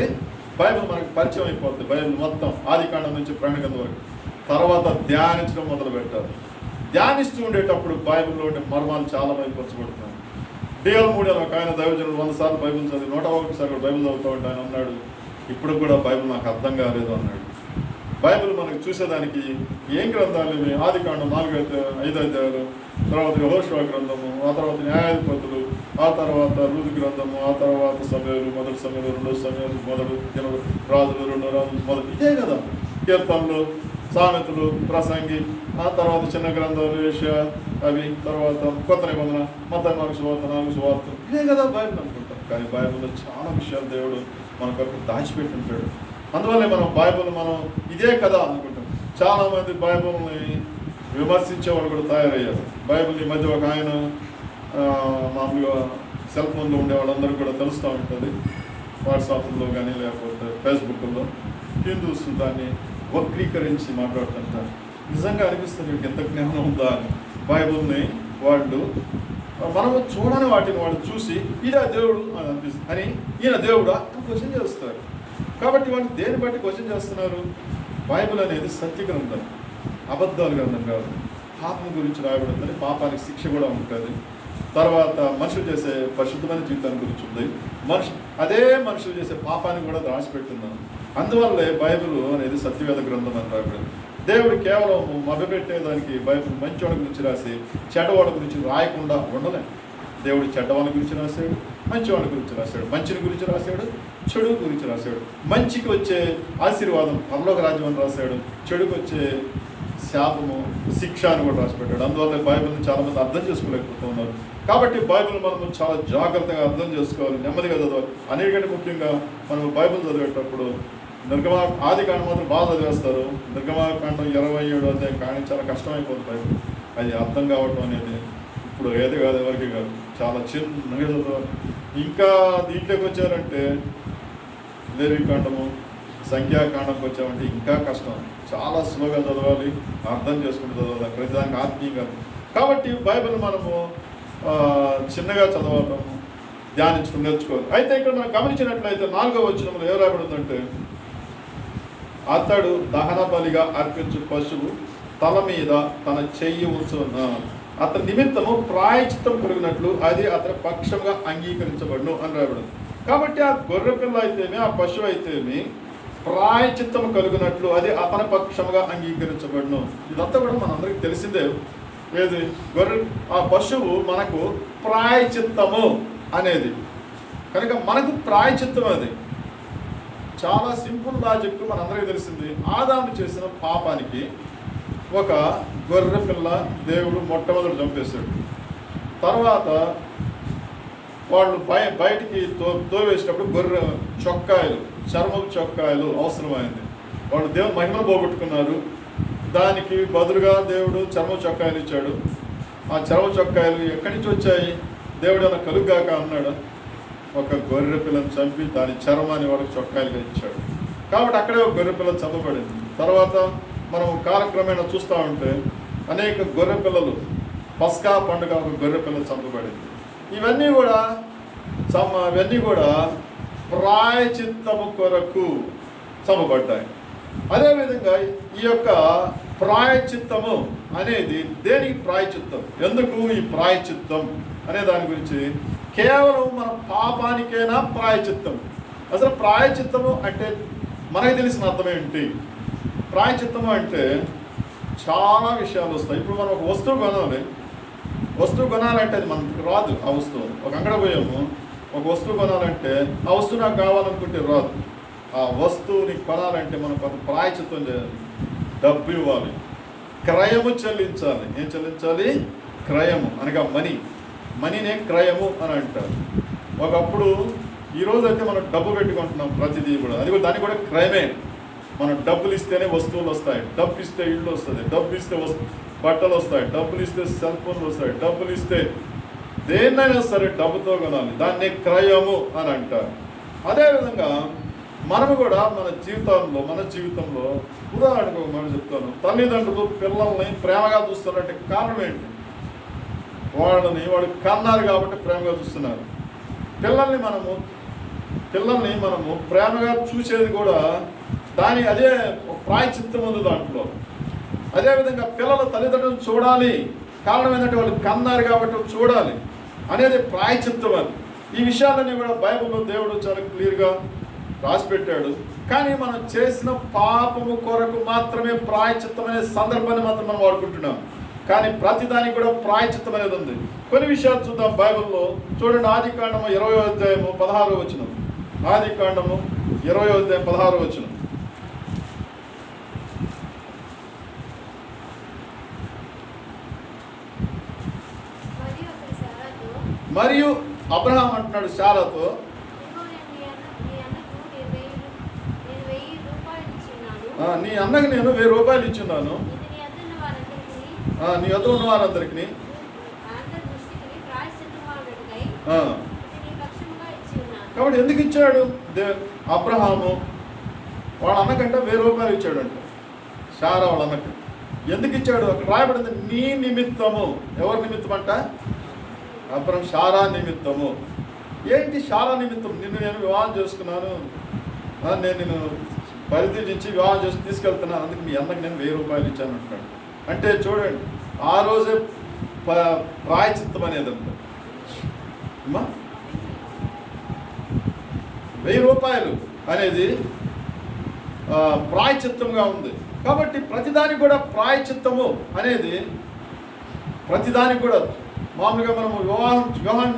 బైబిల్ మనకు పరిచయం అయిపోతుంది. బైబిల్ మొత్తం ఆదికాండం నుంచి ప్రకటన వరకు. తర్వాత ధ్యానించడం మొదలు పెట్టాలి. ధ్యానిస్తూ ఉండేటప్పుడు బైబిల్లో ఉండే మర్మాలు చాలా బయలుపరచబడుతున్నాయి. డిఎల్ మూడి ఒక ఆయన దైవజనుడు 100 సార్లు బైబిల్ చదివి 101 సార్లు బైబిల్ చదువుతూ ఉంటే ఆయన అన్నాడు, ఇప్పుడు కూడా బైబిల్ నాకు అర్థం కాలేదు అన్నాడు. బైబిల్ మనకు చూసేదానికి ఏం గ్రంథాలు ఇవి? ఆదికాండం 4-5 అధ్యాయాలు, తర్వాత యెహోషువ గ్రంథము, ఆ తర్వాత న్యాయాధిపతులు, ఆ తర్వాత రూతు గ్రంథము, ఆ తర్వాత సమయాలు, మొదటి సమయాలు, రెండో సమయాలు, రాజులు, రెండో రాజులు, మొదటి ఇదే కదా. కీర్తనలు, సామెతలు, ప్రసంగి, ఆ తర్వాత చిన్న గ్రంథాలు, యెషయా, అవి, తర్వాత కొత్త నిబంధన, మత్తయి 4 సువార్తలు, ఇదే కదా బైబిల్ అనుకుంటాం. కానీ బైబిల్లో చాలా విషయాలు దేవుడు మన కొరకు దాచిపెట్టి ఉంటాడు. అందువల్లే బైబిల్ ఇదే కదా అనుకుంటాం. చాలామంది బైబిల్ని విమర్శించేవాళ్ళు కూడా తయారయ్యారు. బైబిల్ ఈ మధ్య ఒక ఆయన మామూలుగా సెల్ ఫోన్లో ఉండే వాళ్ళందరూ కూడా తెలుస్తూ ఉంటుంది, వాట్సాప్లో కానీ లేకపోతే ఫేస్బుక్లో హిందూస్ దాన్ని వక్రీకరించి మాట్లాడుతుంటారు. నిజంగా అనిపిస్తుంది మీకు ఎంత జ్ఞానం ఉందా అని. బైబిల్ని వాళ్ళు మనము చూడని వాటిని వాళ్ళు చూసి ఇదే దేవుడు అని అనిపిస్తుంది, అని ఈయన దేవుడా అని క్వశ్చన్ చేస్తారు. కాబట్టి వాళ్ళు దేని బట్టి క్వశ్చన్ చేస్తున్నారు? బైబిల్ అనేది సత్య గ్రంథం, అబద్ధాలు గ్రంథం కాదు. పాపం గురించి రాయబడుతుంది, పాపానికి శిక్ష కూడా ఉంటుంది. తర్వాత మనుషులు చేసే పరిశుద్ధమైన జీవితాన్ని గురించి ఉంది. అదే మనుషులు చేసే పాపాన్ని కూడా దాచిపెట్టున్నాను. అందువల్లే బైబిల్ అనేది సత్యవేద గ్రంథం అని రాయబడింది. దేవుడు కేవలం మభ్యపెట్టేదానికి బైబిల్ మంచివాడి గురించి రాసి చెడ్డవాడి గురించి రాయకుండా ఉండలే. దేవుడు చెడ్డవాడి గురించి రాశాడు, మంచివాడి గురించి రాశాడు, మంచిని గురించి రాశాడు, చెడు గురించి రాశాడు. మంచికి వచ్చే ఆశీర్వాదం పరలోక రాజ్యం అని రాశాడు, చెడుకు వచ్చే శాపము, శిక్ష అని కూడా రాసిపెట్టాడు. అందువల్ల బైబిల్ని చాలామంది అర్థం చేసుకోలేకపోతున్నారు. కాబట్టి బైబిల్ మనం చాలా జాగ్రత్తగా అర్థం చేసుకోవాలి, నెమ్మదిగా చదవాలి. అన్నిటికంటే ముఖ్యంగా మనం బైబిల్ చదివేటప్పుడు ఆదికాండం మాత్రం బాగా చదివేస్తారు. నిర్గమాకాండం 27 అధ్యాయం కానీ చాలా కష్టమైపోతుంది బైబిల్. అది అర్థం కావడం అనేది ఇప్పుడు ఏది కాదు, ఎవరికి కాదు, చాలా చిన్నగా చదవాలి. ఇంకా దీంట్లోకి వచ్చారంటే లేవికాండము, సంఖ్యాకాండంకి వచ్చామంటే ఇంకా కష్టం. చాలా స్లోగా చదవాలి, అర్థం చేసుకుంటూ చదవాలి, ప్రతిదానికి ఆత్మీయంగా. కాబట్టి బైబిల్ మనము చిన్నగా చదవటం, ధ్యానించడం నేర్చుకోవాలి. అయితే ఇక్కడ మనం గమనించినట్లయితే 4వ వచనంలో ఏం రాబడిందంటే, అతడు దహన బలిగా అర్పించు పశువు తల మీద తన చెయ్యి ఉంచున్న అతని నిమిత్తము ప్రాయశ్చిత్తం కలిగినట్లు అది అతని పక్షంగా అంగీకరించబడును అని రాయబడింది. కాబట్టి ఆ గొర్రె పిల్ల అయితేమి, ఆ పశువు అయితేమి ప్రాయశ్చిత్తము కలిగినట్లు అది అతని పక్షంగా అంగీకరించబడును. ఇదంతా కూడా మనందరికీ తెలిసిందే. ఏది? గొర్రె, ఆ పశువు మనకు ప్రాయశ్చిత్తము అనేది కనుక మనకు ప్రాయశ్చిత్తం. అది చాలా సింపుల్ లాజిక్, మనందరికీ తెలిసింది. ఆదాము చేసిన పాపానికి ఒక గొర్రె పిల్ల దేవుడు మొట్టమొదటి చంపేశాడు. తర్వాత వాళ్ళు బయటికి తోవేసేటప్పుడు గొర్రె చొక్కాయలు, చర్మపు చొక్కాయలు అవసరమైంది. వాళ్ళు దేవుని మహిమను పోగొట్టుకున్నారు. దానికి బదులుగా దేవుడు చర్మ చొక్కాయలు ఇచ్చాడు. ఆ చర్మ చొక్కాయలు ఎక్కడి నుంచి వచ్చాయి? దేవుడు అలా కలుగ్గాక అన్నాడు. ఒక గొర్రె పిల్లని చంపి దాని చర్మాన్ని వాళ్ళకి చొక్కాయలుగా ఇచ్చాడు. కాబట్టి అక్కడే ఒక గొర్రె పిల్ల చంపబడింది. తర్వాత మనం కాలక్రమేణా చూస్తూ ఉంటే అనేక గొర్రె పిల్లలు, పస్కా పండుగ ఒక గొర్రె పిల్ల చంపబడింది. ఇవన్నీ కూడా ప్రాయచిత్తము కొరకు చంపబడ్డాయి. అదేవిధంగా ఈ యొక్క ప్రాయచిత్తము అనేది దేనికి ప్రాయచిత్తం, ఎందుకు ఈ ప్రాయచిత్తం అనే దాని గురించి, కేవలం మన పాపానికైనా ప్రాయచిత్తం. అసలు ప్రాయచిత్తము అంటే మనకు తెలిసిన అర్థం ఏంటి? ప్రాయచిత్తము అంటే చాలా విషయాలు వస్తాయి. ఇప్పుడు మనం ఒక వస్తువు కొనాలంటే అది మనకు రాదు. ఆ వస్తువు ఒక అంగడి పోయాము, ఒక వస్తువు కొనాలంటే ఆ వస్తువు నాకు కావాలనుకుంటే రాదు. ఆ వస్తువుని కొనాలంటే మనం కొంత ప్రాయచిత్తం చేయాలి, డబ్బు ఇవ్వాలి, క్రయము చెల్లించాలి. ఏం చెల్లించాలి? క్రయము అనగా మనీనే క్రయము అని అంటారు. ఒకప్పుడు, ఈరోజు అయితే మనం డబ్బు పెట్టుకుంటున్నాం ప్రతిదీ కూడా, అది కూడా దానికి కూడా క్రయమే. మనం డబ్బులు ఇస్తేనే వస్తువులు వస్తాయి, డబ్బు ఇస్తే ఇళ్ళు వస్తుంది, డబ్బు ఇస్తే బట్టలు వస్తాయి, డబ్బులు ఇస్తే సెల్ ఫోన్లు వస్తాయి, డబ్బులు ఇస్తే దేన్నైనా సరే డబ్బుతో కొనాలి, దాన్ని క్రయము అని అంటారు. అదేవిధంగా మనము కూడా మన జీవితంలో ఉదాహరణకు మనం చెప్తాను, తల్లిదండ్రులు పిల్లల్ని ప్రేమగా చూస్తారంటే కారణం ఏంటి? వాడు కన్నారు కాబట్టి ప్రేమగా చూస్తున్నారు. పిల్లల్ని మనము ప్రేమగా చూసేది కూడా అదే ప్రాయశ్చిత్తం ఉంది దాంట్లో. అదేవిధంగా పిల్లల తల్లిదండ్రులు చూడాలి, కారణం ఏంటంటే వాళ్ళు కన్నారు కాబట్టి చూడాలి అనేది ప్రాయశ్చిత్తం అని. ఈ విషయాలన్నీ కూడా బైబిల్లో దేవుడు చాలా క్లియర్గా రాసిపెట్టాడు. కానీ మనం చేసిన పాపము కొరకు మాత్రమే ప్రాయశ్చిత్తం అనే సందర్భాన్ని మాత్రం మనం వాడుకుంటున్నాం. కానీ ప్రతిదానికి కూడా ప్రాయశ్చిత్తం అనేది ఉంది. కొన్ని విషయాలు చూద్దాం బైబిల్లో. చూడండి, ఆదికాండము 20వ అధ్యాయము 16వ వచనం. ఆదికాండము 20వ అధ్యాయం 16వ వచనం. మరియు అబ్రహాం అంటున్నాడు శారాతో, నీ అన్నకి నేను 1000 రూపాయలు ఇచ్చున్నాను, నీ వద్ద ఉన్న వారందరికీ. కాబట్టి ఎందుకు ఇచ్చాడు అబ్రహాము? వాళ్ళ అన్నకంటే 1000 రూపాయలు ఇచ్చాడంట శారా వాళ్ళ అన్నకి. ఎందుకు ఇచ్చాడు? అక్కడ రాయబడింది నీ నిమిత్తము. ఎవరి నిమిత్తం అంట? అబ్రహం శారా నిమిత్తము. ఏంటి శారా నిమిత్తం? నేను వివాహం చేసుకున్నాను, నేను నిన్ను పరితీజించి వివాహం చేసి తీసుకెళ్తున్నాను, అందుకు మీ అన్నకి నేను 1000 రూపాయలు ఇచ్చాను అంటున్నాడు. అంటే చూడండి, ఆ రోజే ప్రాయశ్చిత్తం అనేది అంట. 1000 రూపాయలు అనేది ప్రాయశ్చిత్తంగా ఉంది. కాబట్టి ప్రతిదానికి కూడా ప్రాయశ్చిత్తము అనేది, ప్రతిదానికి కూడా మామూలుగా మనము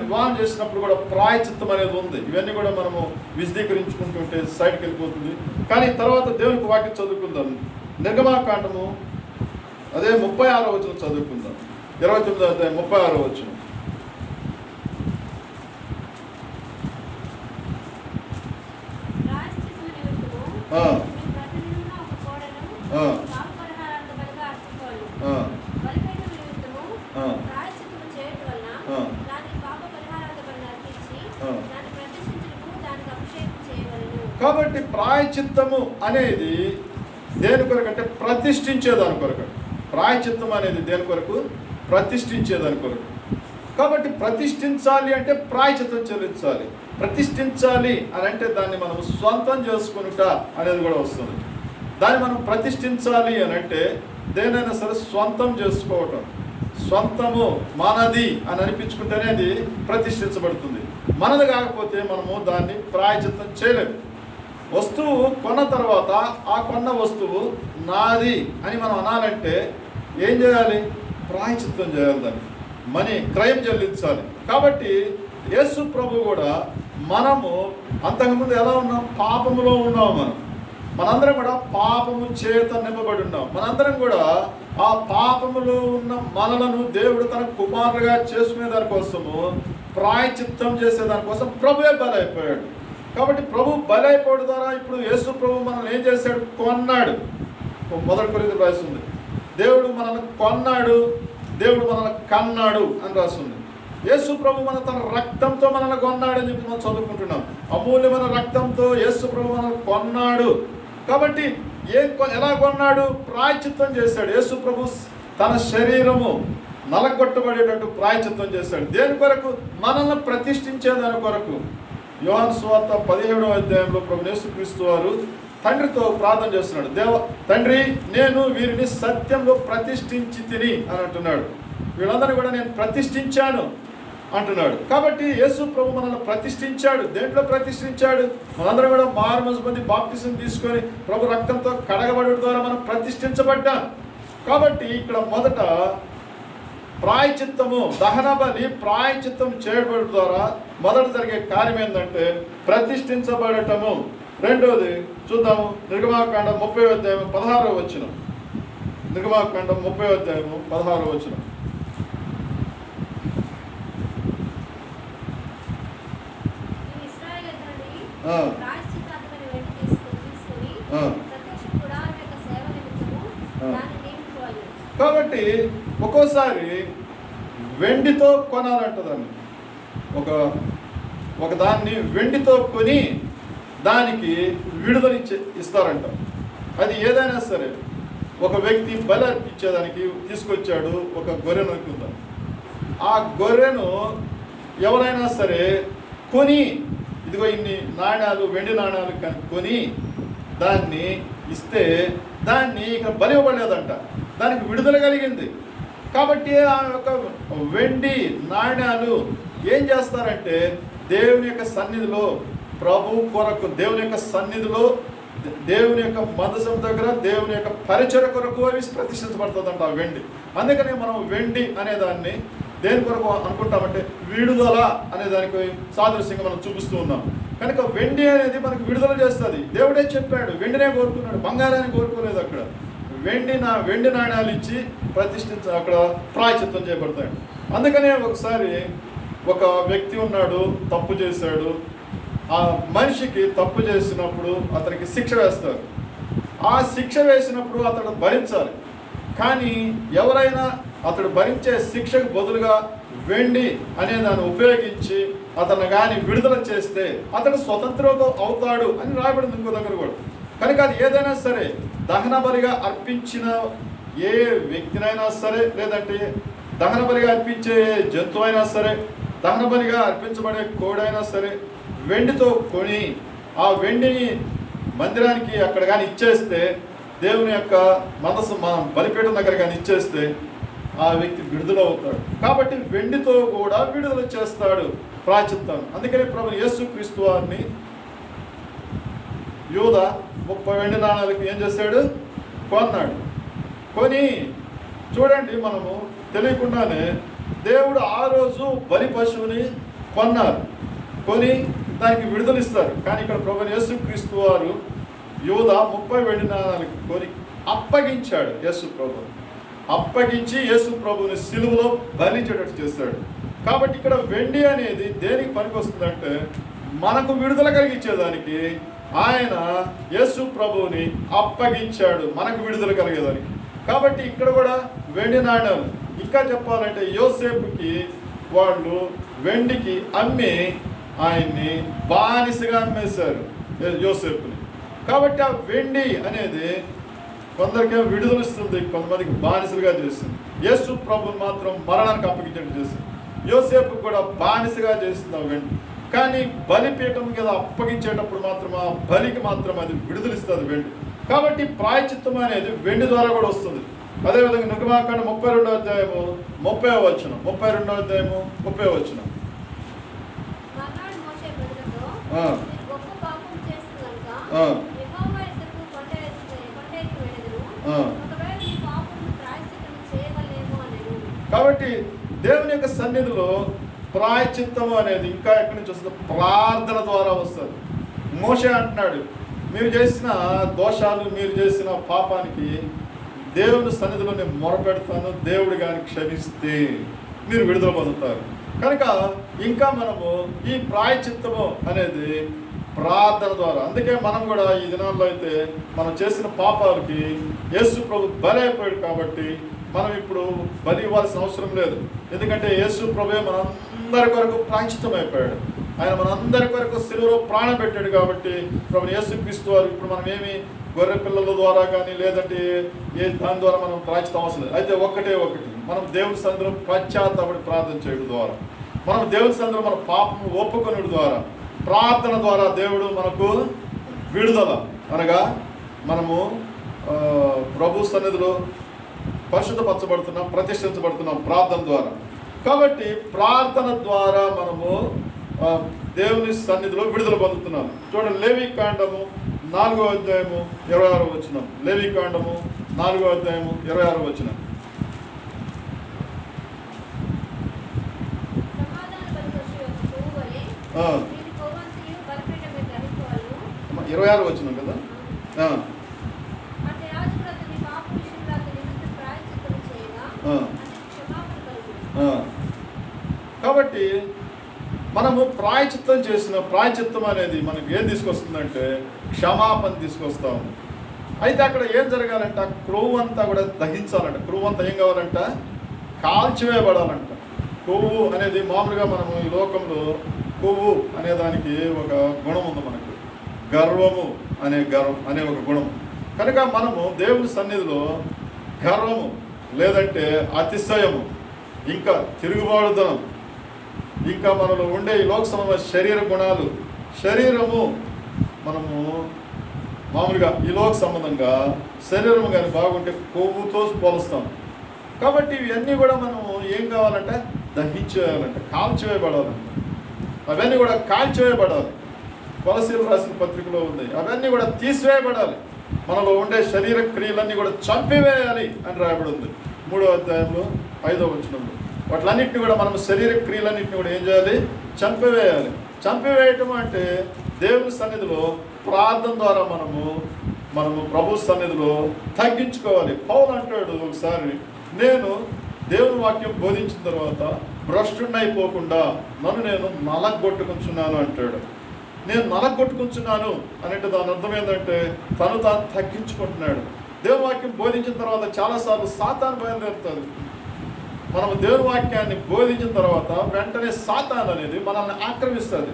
వివాహం చేసినప్పుడు కూడా ప్రాయశ్చిత్తం అనేది ఉంది. ఇవన్నీ కూడా మనము విశదీకరించుకుంటుంటే సైడ్కి వెళ్ళిపోతుంది. కానీ తర్వాత దేవునికి వాక్యం చదువుకుందాం. నిర్గమాకాండము అదే 36వ వచనం చదువుకుందాం. 29వ అధ్యాయం 36వ వచనం. కాబట్టి ప్రాయశ్చిత్తము అనేది దేని కొరకు అంటే ప్రతిష్ఠించేదాని కొరకు. ప్రాయశ్చిత్తం అనేది దేని కొరకు? ప్రతిష్ఠించేదాని కొరకు. కాబట్టి ప్రతిష్ఠించాలి అంటే ప్రాయశ్చిత్తం చెల్లించాలి. ప్రతిష్ఠించాలి అని అంటే దాన్ని మనం స్వంతం చేసుకునుట అనేది కూడా వస్తుంది. దాన్ని మనం ప్రతిష్ఠించాలి అని అంటే దేనైనా సరే స్వంతం చేసుకోవటం, స్వంతము మనది అని అనిపించుకుంటేనే అది ప్రతిష్ఠించబడుతుంది. మనది కాకపోతే మనము దాన్ని ప్రాయశ్చిత్తం చేయలేము. వస్తువు కొన్న తర్వాత ఆ కొన్న వస్తువు నాది అని మనం అనాలంటే ఏం చేయాలి? ప్రాయశ్చిత్తం చేయాలి, దాన్ని క్రయం చెల్లించాలి. కాబట్టి యేసు ప్రభు కూడా మనము అంతకుముందు ఎలా ఉన్నాం? పాపములో ఉన్నాము. మనందరం కూడా పాపము చేత నింపబడి ఉన్నాం. మనందరం కూడా ఆ పాపములో ఉన్న మనలను దేవుడు తన కుమారులుగా చేసుకునే దానికోసము, ప్రాయశ్చిత్తం చేసేదానికోసం ప్రభువే బలైపోయాడు. కాబట్టి ప్రభు బలైపోవడం ద్వారా ఇప్పుడు యేసు ప్రభు మనల్ని ఏం చేశాడు? కొన్నాడు. 1 కొరింథీయులకు రాస్తుంది, దేవుడు మనల్ని కొన్నాడు, దేవుడు మనల్ని కన్నాడు అని రాస్తుంది. యేసు ప్రభు తన రక్తంతో మనల్ని కొన్నాడు అని చెప్పి మనం చదువుకుంటున్నాం. అమూల్యమైన రక్తంతో యేసు ప్రభు మనల్ని కొన్నాడు. కాబట్టి ఎలా కొన్నాడు? ప్రాయశ్చిత్తం చేశాడు. యేసు ప్రభు తన శరీరము నలగొట్టబడేటట్టు ప్రాయశ్చిత్తం చేశాడు. దేని కొరకు? మనల్ని ప్రతిష్ఠించేదాని కొరకు. యోహాను సువార్త 17వ అధ్యాయంలో ప్రభు యేసుక్రీస్తు వారు తండ్రితో ప్రార్థన చేస్తున్నాడు. తండ్రి, నేను వీరిని సత్యంలో ప్రతిష్ఠించి తిని అని అంటున్నాడు. వీళ్ళందరినీ కూడా నేను ప్రతిష్ఠించాను అంటున్నాడు. కాబట్టి యేసు ప్రభు మనల్ని ప్రతిష్ఠించాడు. దేంట్లో ప్రతిష్ఠించాడు? మనందరం కూడా మారుమనసు పొంది బాప్తిసం తీసుకొని ప్రభు రక్తంతో కడగబడడం ద్వారా మనం ప్రతిష్ఠించబడ్డాం. కాబట్టి ఇక్కడ మొదట ప్రాయశ్చిత్తము, దహన బలి ప్రాయశ్చిత్తం చేయబడడం ద్వారా మొదట జరిగే కార్యం ఏంటంటే ప్రతిష్ఠించబడటము. రెండవది చూద్దాము, నిర్గమాకాండం 30వ అధ్యాయం 16వ వచనం. నిర్గమాకాండం 30వ అధ్యాయం 16వ వచనం. కాబట్టి ఒక్కోసారి వెండితో కొనాలంట దాన్ని, ఒక దాన్ని వెండితో కొని దానికి విడుదల ఇస్తారంట. అది ఏదైనా సరే, ఒక వ్యక్తి బలి అర్పించేదానికి తీసుకొచ్చాడు ఒక గొర్రెను అనుకుందాం. ఆ గొర్రెను ఎవరైనా సరే కొని, ఇదిగో ఇన్ని నాణ్యాలు, వెండి నాణ్యాలు కొని దాన్ని ఇస్తే దాన్ని ఇక బలి ఇవ్వబడలేదంట, దానికి విడుదల కలిగింది. కాబట్టి ఆ యొక్క వెండి నాణ్యాలు ఏం చేస్తారంటే దేవుని యొక్క సన్నిధిలో, ప్రభు కొరకు దేవుని యొక్క సన్నిధిలో, దేవుని యొక్క మందసం దగ్గర దేవుని యొక్క పరిచయ కొరకు అవి ప్రతిష్ఠించబడుతుందంట ఆ వెండి. అందుకని మనం వెండి అనేదాన్ని దేని కొరకు అనుకుంటామంటే విడుదల అనే దానికి సాదృశ్యంగా మనం చూపిస్తూ ఉన్నాం. కనుక వెండి అనేది మనకు విడుదల చేస్తుంది. దేవుడే చెప్పాడు, వెండినే కోరుకున్నాడు, బంగారాన్ని కోరుకోలేదు. అక్కడ వెండి నాణ్యాలు ఇచ్చి అక్కడ ప్రాయశ్చిత్తం చేయబడతాడు. అందుకనే ఒకసారి ఒక వ్యక్తి ఉన్నాడు, తప్పు చేశాడు. ఆ మనిషికి తప్పు చేసినప్పుడు అతనికి శిక్ష వేస్తారు. ఆ శిక్ష వేసినప్పుడు అతడు భరించాలి. కానీ ఎవరైనా అతడు భరించే శిక్షకు బదులుగా వెండి అనే దాన్ని ఉపయోగించి అతను కానీ విడుదల చేస్తే అతడు స్వతంత్రం అవుతాడు అని రాయబడింది ఇంకో దగ్గర కూడా. కనుక అది ఏదైనా సరే, దహన బలిగా అర్పించిన ఏ వ్యక్తినైనా సరే, లేదంటే దహన బలిగా అర్పించే జంతువు అయినా సరే, దహన బలిగా అర్పించబడే కోడైనా సరే, వెండితో కొని ఆ వెండిని మందిరానికి అక్కడ కానీ ఇచ్చేస్తే, దేవుని యొక్క మనసు మనం బలిపీఠం దగ్గర కానీ ఇచ్చేస్తే ఆ వ్యక్తి విడుదల అవుతాడు. కాబట్టి వెండితో కూడా విడుదల చేస్తాడు ప్రాయశ్చిత్తాన్ని. అందుకనే ప్రభు యేసుక్రీస్తు వారిని యూద 30 వెండి నాణాలకు ఏం చేశాడు? కొన్నాడు. కొని చూడండి, మనము తెలియకుండానే దేవుడు ఆ రోజు బలి పశువుని కొన్నారు, కొని దానికి విడుదల ఇస్తారు. కానీ ఇక్కడ ప్రభు యేసుక్రీస్తు వారు యూద 30 వెండి నాణాలకు కొని అప్పగించాడు. అప్పగించి యేసు ప్రభుని సిలువలో బలించేటట్టు చేశాడు. కాబట్టి ఇక్కడ వెండి అనేది దేనికి పనికొస్తుందంటే మనకు విడుదల కలిగించేదానికి ఆయన యేసు ప్రభువుని అప్పగించాడు, మనకు విడుదల కలిగేదానికి. కాబట్టి ఇక్కడ కూడా వెండి నాణ్యాలు, ఇంకా చెప్పాలంటే యోసేపుకి వాళ్ళు వెండికి అమ్మి ఆయన్ని బానిసగా అమ్మేశారు యోసేపుని. కాబట్టి ఆ వెండి అనేది కొందరికేమో విడుదల ఇస్తుంది, కొంతమందికి బానిసలుగా చేస్తుంది. యేసు ప్రభుని మాత్రం మరణానికి అప్పగించేట్టు చేస్తుంది. యోసేపు కూడా బానిసగా చేస్తుంది ఆ వెండి. కానీ బలిపీఠం మీద అప్పగించేటప్పుడు మాత్రం ఆ బలికి మాత్రం అది విడుదలిస్తుంది వెండి. కాబట్టి ప్రాయశ్చిత్తం అనేది వెండి ద్వారా కూడా వస్తుంది. అదేవిధంగా నిర్గమాకాండం 32వ అధ్యాయము 30వ వచనం, 32వ అధ్యాయము 30వ వచనం. కాబట్టి దేవుని యొక్క సన్నిధిలో ప్రాయశ్చిత్తము అనేది ఇంకా ఎక్కడి నుంచి వస్తుంది? ప్రార్థన ద్వారా వస్తుంది. మోషే అంటున్నాడు, మీరు చేసిన దోషాలు, మీరు చేసిన పాపానికి దేవుని సన్నిధిలో నేను మొరపెడతాను, దేవుడు కానీ క్షమిస్తే మీరు విడుదల పొందుతారు. కనుక ఇంకా మనము ఈ ప్రాయశ్చిత్తము అనేది ప్రార్థన ద్వారా. అందుకే మనం కూడా ఈ దినాల్లో అయితే మనం చేసిన పాపాలకి యేసు ప్రభు బలి అయిపోయాడు. కాబట్టి మనం ఇప్పుడు బలి ఇవ్వాల్సిన అవసరం లేదు. ఎందుకంటే యేసు ప్రభువే మనందరి కొరకు ప్రాయశ్చిత్తం అయిపోయాడు. ఆయన మనందరి కొరకు సిలువలో ప్రాణం పెట్టాడు. కాబట్టి ప్రభు యేసుక్రీస్తు వారు ఇప్పుడు మనం ఏమి గొర్రె పిల్లల ద్వారా కానీ లేదంటే దాని ద్వారా మనం ప్రాయశ్చిత్తం అవసరం లేదు. అయితే ఒకటి మనం దేవుని సన్నిధిలో పశ్చాత్తాపడి ప్రార్థన చేయడం ద్వారా, మనం దేవుని సన్నిధిలో మన పాపం ఒప్పుకొనడం ద్వారా, ప్రార్థన ద్వారా దేవుడు మనకు విడుదల, అనగా మనము ప్రభు సన్నిధిలో పరిశుద్ధపరచబడుతున్నాం, ప్రతిష్ఠించబడుతున్నాం ప్రార్థన ద్వారా. కాబట్టి ప్రార్థన ద్వారా మనము దేవుని సన్నిధిలో విడుదల పొందుతున్నాం. చూడండి, లేవికాండము 4వ అధ్యాయము 26వ వచనం. లేవికాండము 4వ అధ్యాయము 26వ వచనం. 26వ వచనం కదా. కాబట్టి మనము ప్రాయశ్చిత్తం చేసిన ప్రాయశ్చిత్తం అనేది మనకి ఏం తీసుకొస్తుందంటే క్షమాపణ తీసుకొస్తాము. అయితే అక్కడ ఏం జరగాలంట, క్రొవ్వు అంతా కూడా దహించాలంట. క్రొవ్వు అంతా ఏం కావాలంట, కాల్చివేయబడాలంట. కొవ్వు అనేది మామూలుగా మనము ఈ లోకంలో కొవ్వు అనే దానికి ఒక గుణం ఉంది మనకు, గర్వము అనే ఒక గుణం. కనుక మనము దేవుని సన్నిధిలో గర్వము లేదంటే అతిశయము, ఇంకా తిరుగుబాటుదనం, ఇంకా మనలో ఉండే ఈ లోక సంబంధ శరీర గుణాలు, శరీరము మనము మామూలుగా ఈ లోక సంబంధంగా శరీరము కానీ బాగుంటే కొవ్వుతో పోలుస్తాం. కాబట్టి ఇవన్నీ కూడా మనము ఏం కావాలంటే దహించేయాలంటే, కాల్చివేయబడాలంట. అవన్నీ కూడా కాల్చివేయబడాలి. కొలసీలు రాసిన పత్రికలో ఉంది. అవన్నీ కూడా తీసివేయబడాలి. మనలో ఉండే శరీర క్రియలన్నీ కూడా చంపివేయాలి అని రాయబడి ఉంది 3వ అధ్యాయంలో 5వ వచనంలో. వాటిలన్నింటినీ కూడా మనం శరీర క్రియలన్నింటినీ కూడా ఏం చేయాలి, చంపివేయాలి. చంపివేయటం అంటే దేవుని సన్నిధిలో ప్రార్థన ద్వారా మనము ప్రభు సన్నిధిలో తగ్గించుకోవాలి. పౌలు అంటాడు ఒకసారి, నేను దేవుని వాక్యం బోధించిన తర్వాత భ్రష్టున్నైపోకుండా నన్ను నేను నలగొట్టుకుంటున్నాను అంటాడు. నేను నలగొట్టుకుంటున్నాను అంటే దాని అర్థం ఏంటంటే తను తాను తగ్గించుకుంటున్నాడు. దేవుని వాక్యం బోధించిన తర్వాత చాలాసార్లు సాతాను బయలుదేరుతుంది. మనము దేవుని వాక్యాన్ని బోధించిన తర్వాత వెంటనే సాతాను అనేది మనల్ని ఆక్రమిస్తుంది.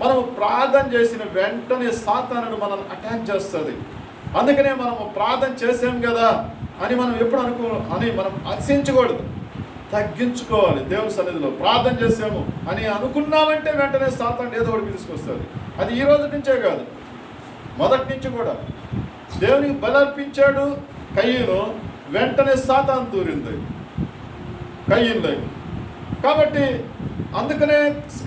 మనము ప్రార్థన చేసిన వెంటనే సాతానుడు మనల్ని అటాక్ చేస్తుంది. అందుకనే మనము ప్రార్థన చేసాం కదా అని మనం ఎప్పుడు మనం అతిశయించకూడదు, తగ్గించుకోవాలి. దేవుని సన్నిధిలో ప్రార్థన చేసాము అని అనుకున్నామంటే వెంటనే సాతాను ఏదో ఒకటి తీసుకొస్తుంది. అది ఈ రోజు నుంచే కాదు, మొదటి నుంచి కూడా. దేవునికి బలర్పించాడు కయ్యను, వెంటనే సాతాను దూరింది కయ్యనులోకి. కాబట్టి అందుకనే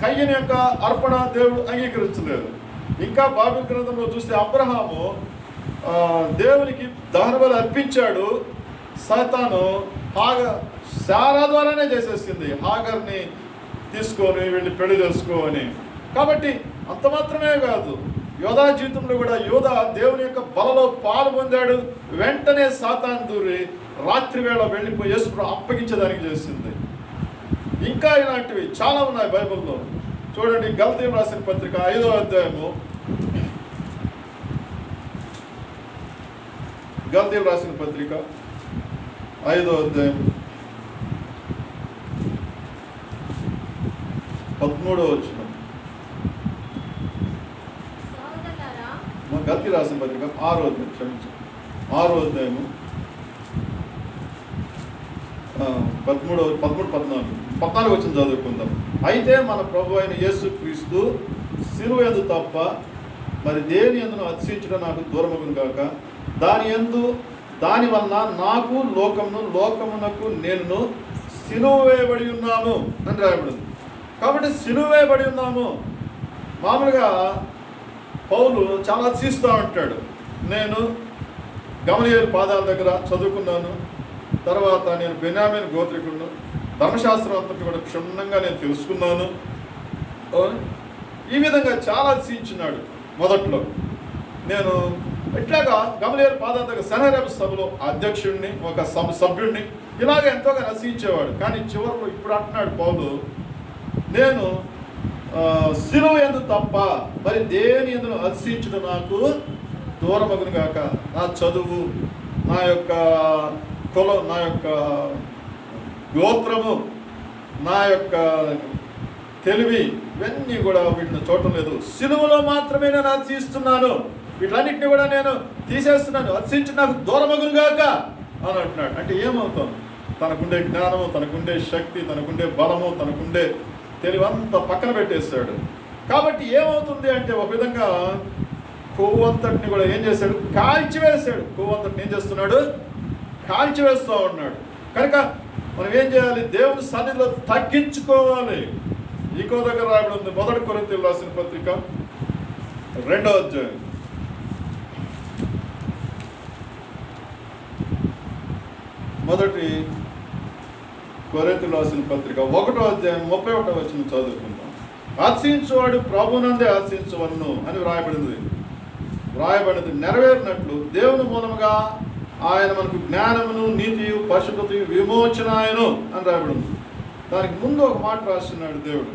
కయ్యను యొక్క అర్పణ దేవుడు అంగీకరించలేదు. ఇంకా బైబిల్ గ్రంథంలో చూస్తే అబ్రహాము దేవునికి దహన బలి అర్పించాడు. సాతాను శారా ద్వారానే చేసేసింది, హాగర్ని తీసుకొని వెళ్ళి పెళ్లి చేసుకోని. కాబట్టి అంత మాత్రమే కాదు, యోధా జీవితంలో కూడా యోధా దేవుని యొక్క బలలో పాలు పొందాడు. వెంటనే సాతాను దూరి రాత్రి వేళ వెళ్ళిపోయి యేసును అప్పగించేదానికి చేసింది. ఇంకా ఇలాంటివి చాలా ఉన్నాయి బైబిల్లో. చూడండి, గలతీయులకు రాసిన పత్రిక 5వ అధ్యాయము, గలతీయులకు రాసిన పత్రిక 5వ అధ్యాయం 13వ వచనం. గలతీ రాసిన పత్రిక 6వ అధ్యాయం, క్షమించండి, 6వ అధ్యాయము 14 వచ్చిన చదువుకుందాం. అయితే మన ప్రభు అయిన యేసు క్రీస్తు శిలువ యందు తప్ప మరి దేని యందును అతిశయించడం నాకు దూరమగును గాక. దాని వలన నాకు లోకమునకు నేను సిలువ వేయబడి ఉన్నాను అని రాయబడింది. కాబట్టి సిలువ వేయబడి ఉన్నాము. మామూలుగా పౌలు చాలా అతిశయిస్తూ ఉంటాడు. నేను గమలీయేలు పాదాల దగ్గర చదువుకున్నాను, తర్వాత నేను బెన్యామీను గోత్రికుడును, ధర్మశాస్త్రం అంతటి కూడా క్షుణ్ణంగా నేను తెలుసుకున్నాను. ఈ విధంగా చాలా అతిశయించున్నాడు. మొదట్లో నేను ఇట్లాగా గమలీయేలు పాదాల దగ్గర సెనహెరీబు సభలో అధ్యక్షుడిని, ఒక సభ్యుడిని ఇలాగ ఎంతోగా నశించేవాడు. కానీ చివరిలో ఇప్పుడు అంటున్నాడు పౌలు, నేను శిలువ యందు తప్ప మరి దేని యందును అతిశయించడం నాకు దూరమగును గాక. నా చదువు, నా యొక్క కులం, నా యొక్క గోత్రము, నా యొక్క తెలివి, ఇవన్నీ కూడా వీటిని చూడటం లేదు. సిలువలో మాత్రమే నేను అతిశయిస్తున్నాను, వీటన్నిటిని కూడా నేను తీసేస్తున్నాను, అతిశయించి నాకు దూరమగును గాక అని అంటున్నాడు. అంటే ఏమవుతాను, తనకుండే జ్ఞానము, తనకుండే శక్తి, తనకుండే బలము, తనకుండే తెలివంతా పక్కన పెట్టేస్తాడు. కాబట్టి ఏమవుతుంది అంటే ఒక విధంగా కొవ్వంతటిని కూడా ఏం చేశాడు, కాల్చివేశాడు. కొవ్వంతటిని ఏం చేస్తున్నాడు, కాల్చివేస్తూ ఉన్నాడు. కనుక మనం ఏం చేయాలి, దేవుని సన్నిధిలో తగ్గించుకోవాలి. ఇంకో దగ్గర రాయబడి ఉంది, 1 కొరింథీయులకు రాసిన పత్రిక 2వ అధ్యాయం, 1 కొరింథీయులకు రాసిన పత్రిక 1వ అధ్యాయం 31వ వచనం చదువుకుందాం. ఆశించువాడు ప్రభునందే ఆశించవలను అని వ్రాయబడింది నెరవేరినట్లు దేవుని మూలముగా ఆయన మనకు జ్ఞానమును, నీతియు, పరిశుద్ధతయు, విమోచనాయను అని రాయబడింది. దానికి ముందు ఒక మాట రాస్తున్నాడు దేవుడు,